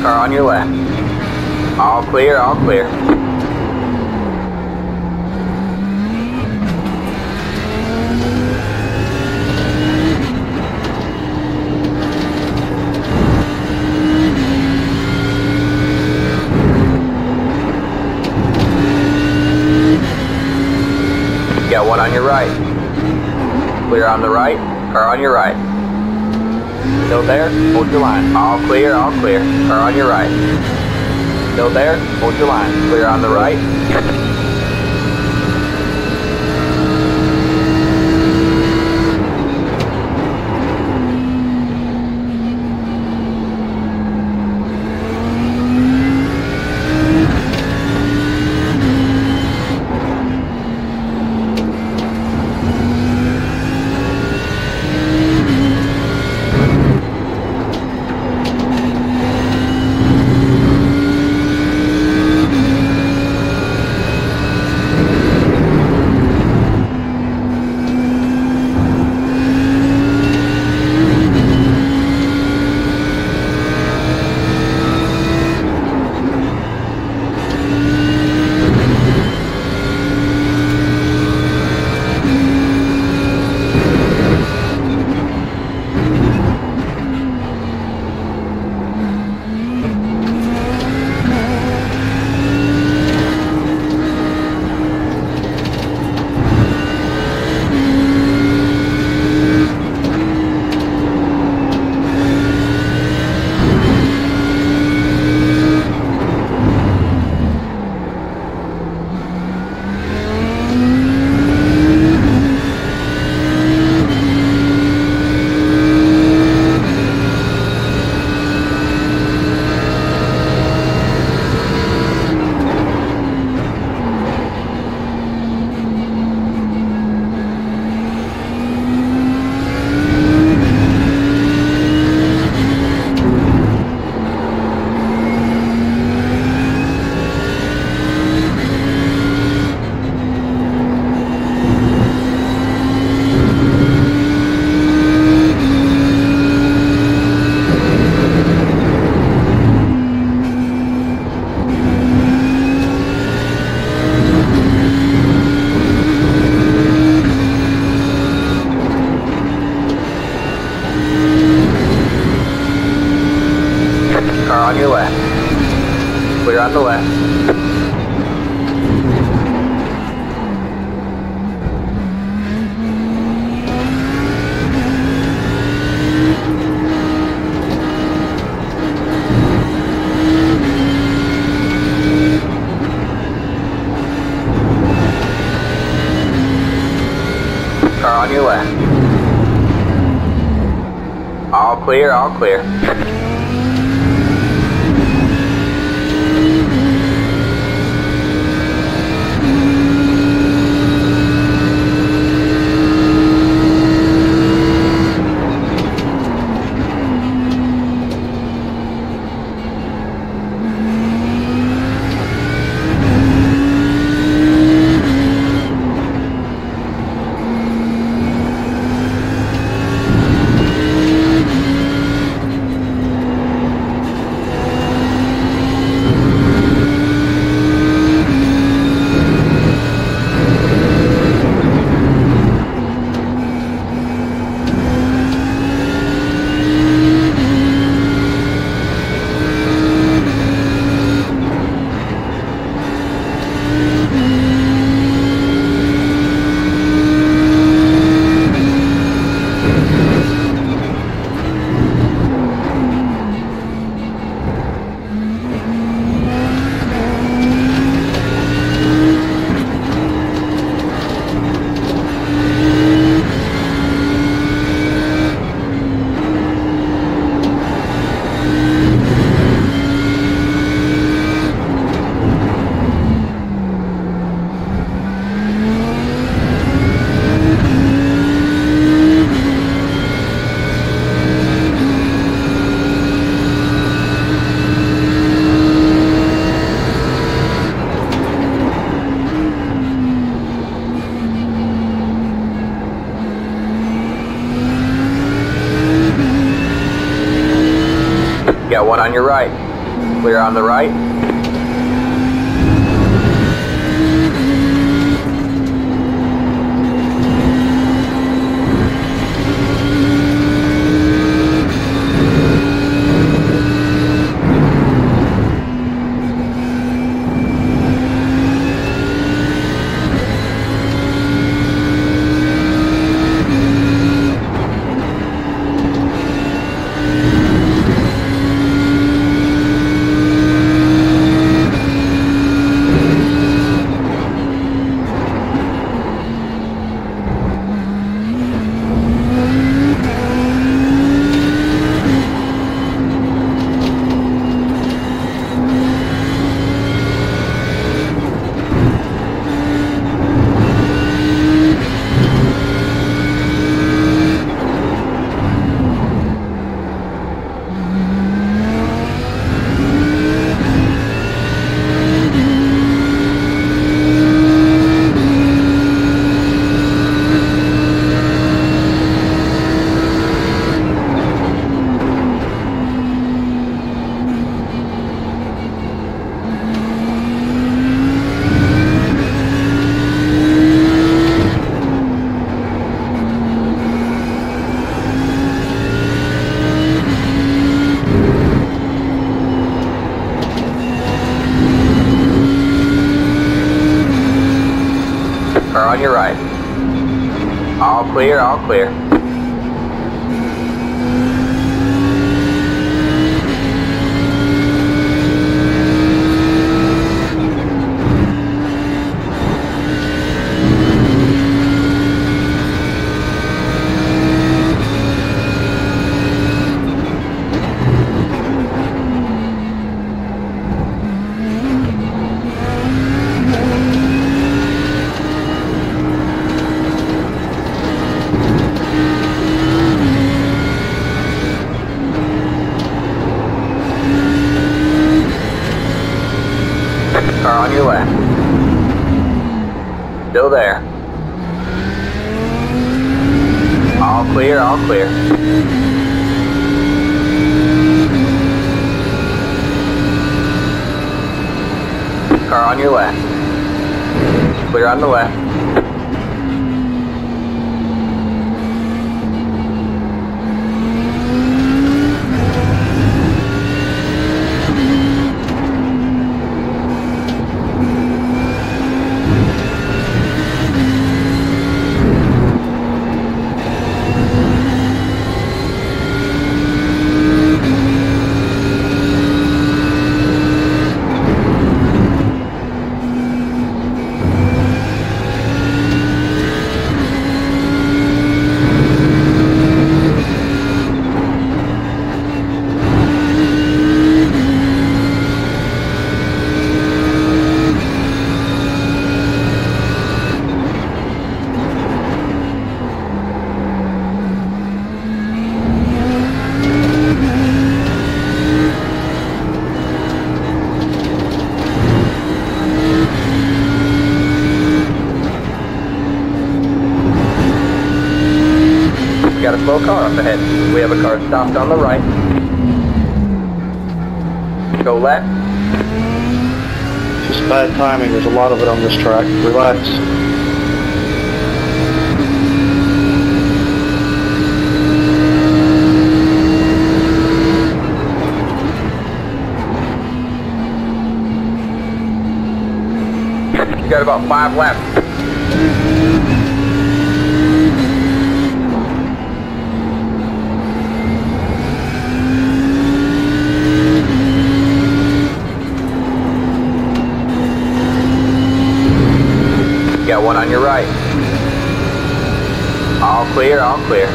On your left. All clear, all clear. Got one on your right. Clear on the right. Car on your right. Still there? Hold your line. All clear, all clear. Car on your right. Still there? Hold your line. Clear on the right. Car on your left. Clear on the left. Car on your left. All clear, all clear. Got one on your right. Clear on the right. Car on your right. All clear, all clear. Car on your left. Still there. All clear, all clear. Car on your left. Clear on the left. car up ahead. We have a car stopped on the right. Go left. Just bad timing. There's a lot of it on this track. Relax. You got about 5 laps. Got one on your right. All clear, all clear.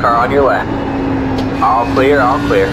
Car on your left. All clear, all clear.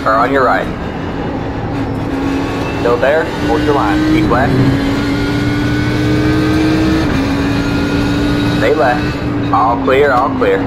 Car on your right. Still there? Hold your line. Keep left. Stay left. All clear, all clear.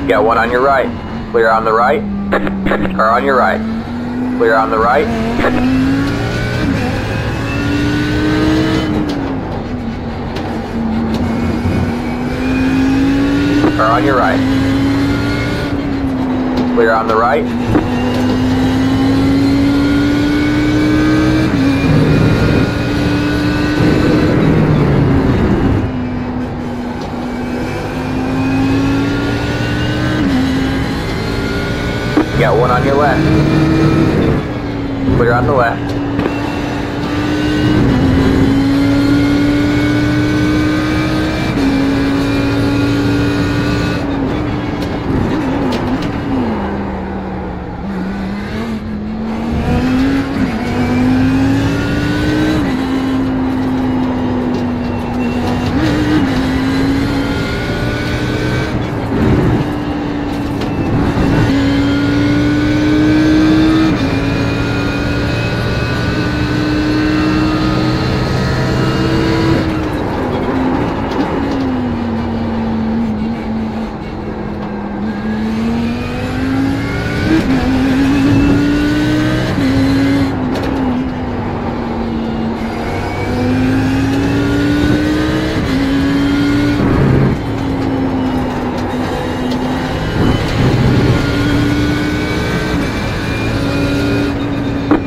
Got one on your right. Clear on the right. Car on your right. Clear on the right. Car on your right. Clear on the right. Got one on your left. Clear on the left.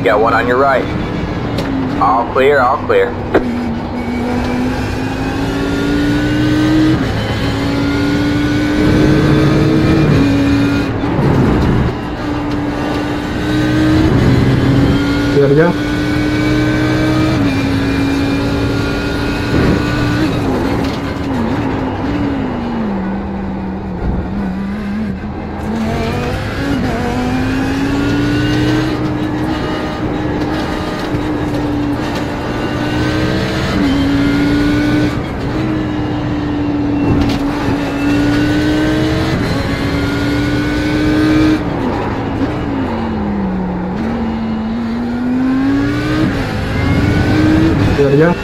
Got one on your right. All clear, all clear. Do that again. Do that again.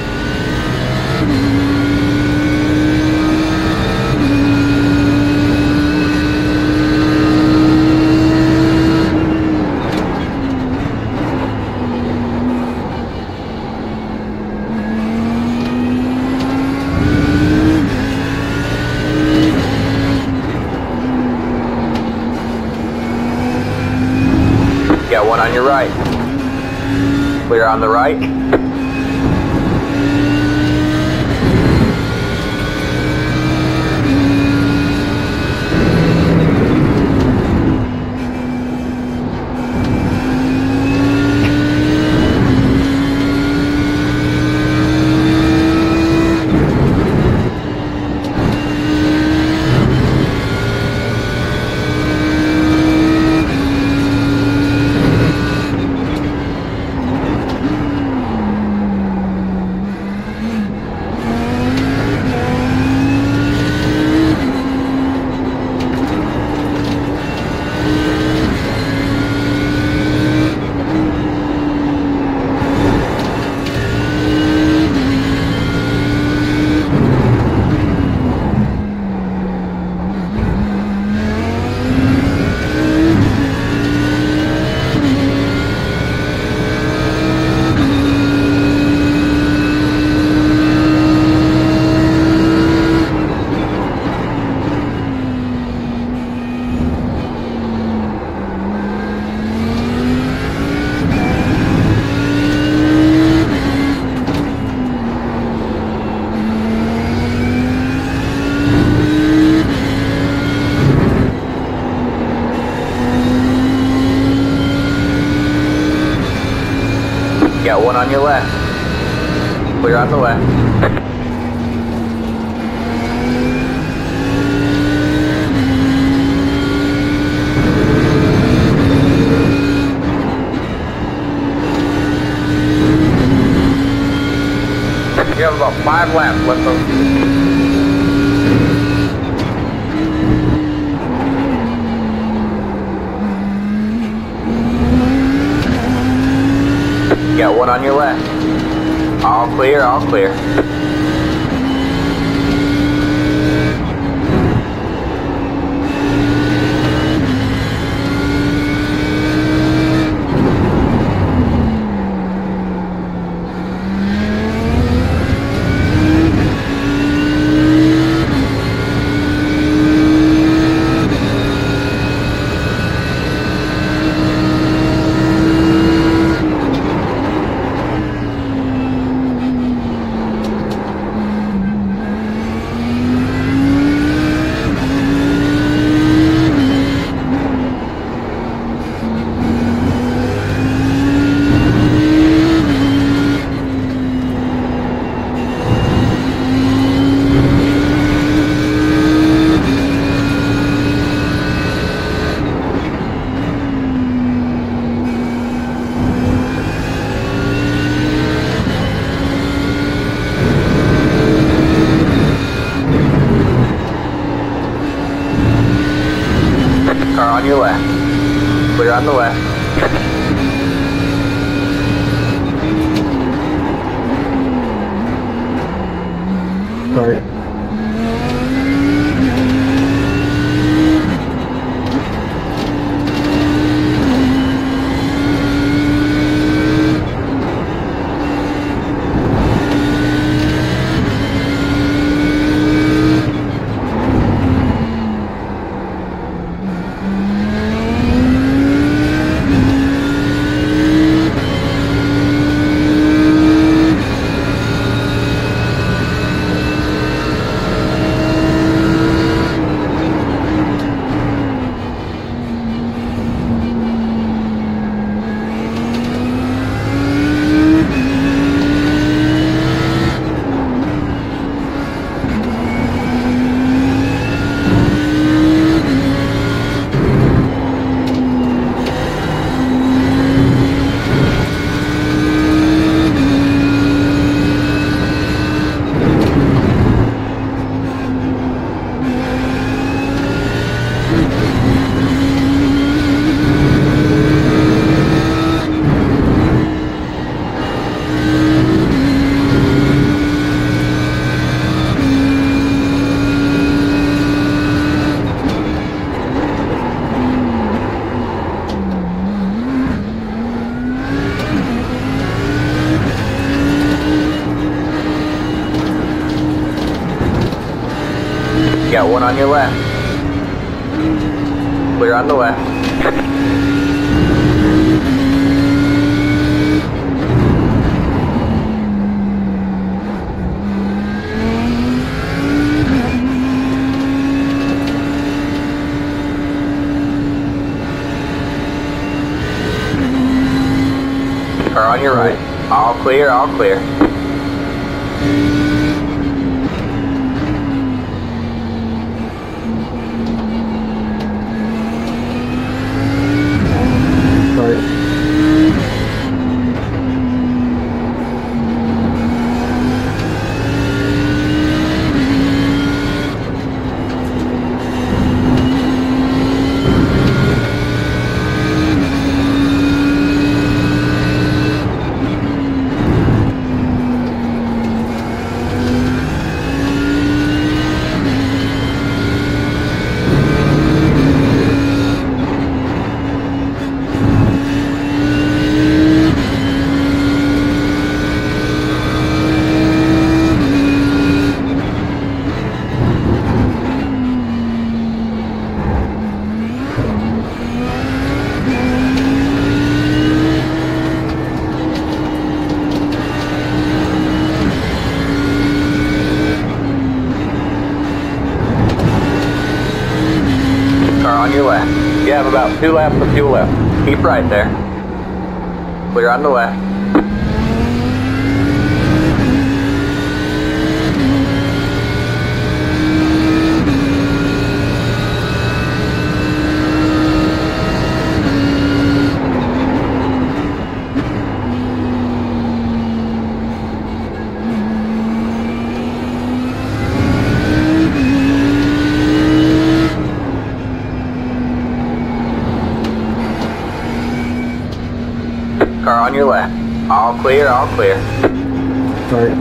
Got one on your right. Clear on the right. Got one on your left. Clear on the left. You have about 5 laps left of Got one on your left. All clear, all clear. Car on your left. Clear on the left. Sorry. One on your left. Clear on the left. Car on your right. All clear, all clear. You have about 2 laps of fuel left. Keep right there. Clear on the left. Car on your left. All clear, all clear. Sorry.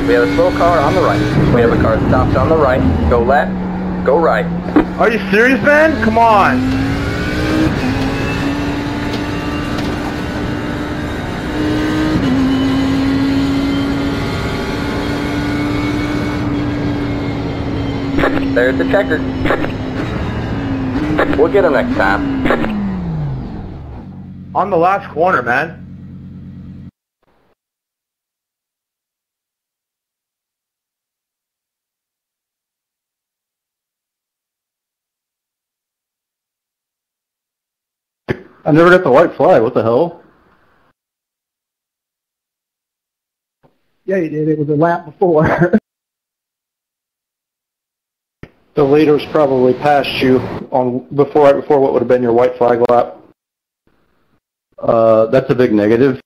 We have a slow car on the right. We have a car stopped on the right. Go left, go right. Are you serious, man? Come on. There's the checker. We'll get him next time. On the last corner, man. I never got the white flag. What the hell? Yeah, you did. It was a lap before. The leaders probably passed you on right before what would have been your white flag lap. That's a big negative.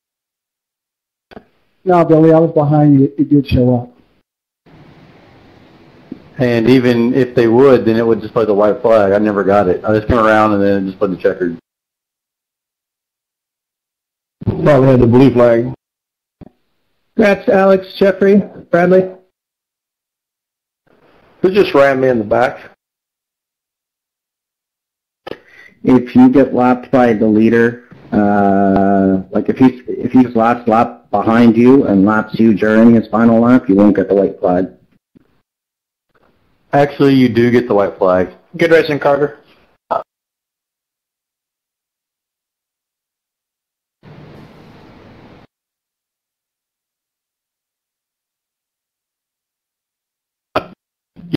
No, Billy, I was behind you. It did show up. And even if they would, then it would just play the white flag. I never got it. I just came around and then it just played the checkered. Probably had the blue flag. Congrats, Alex, Jeffrey, Bradley. Who just ran me in the back? If you get lapped by the leader, like if he's last lap behind you and laps you during his final lap, you won't get the white flag. Actually, you do get the white flag. Good racing, Carter.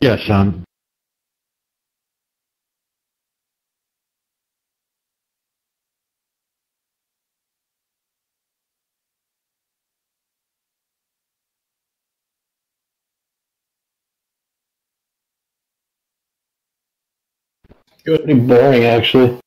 Yeah, Sean. Pretty boring, actually.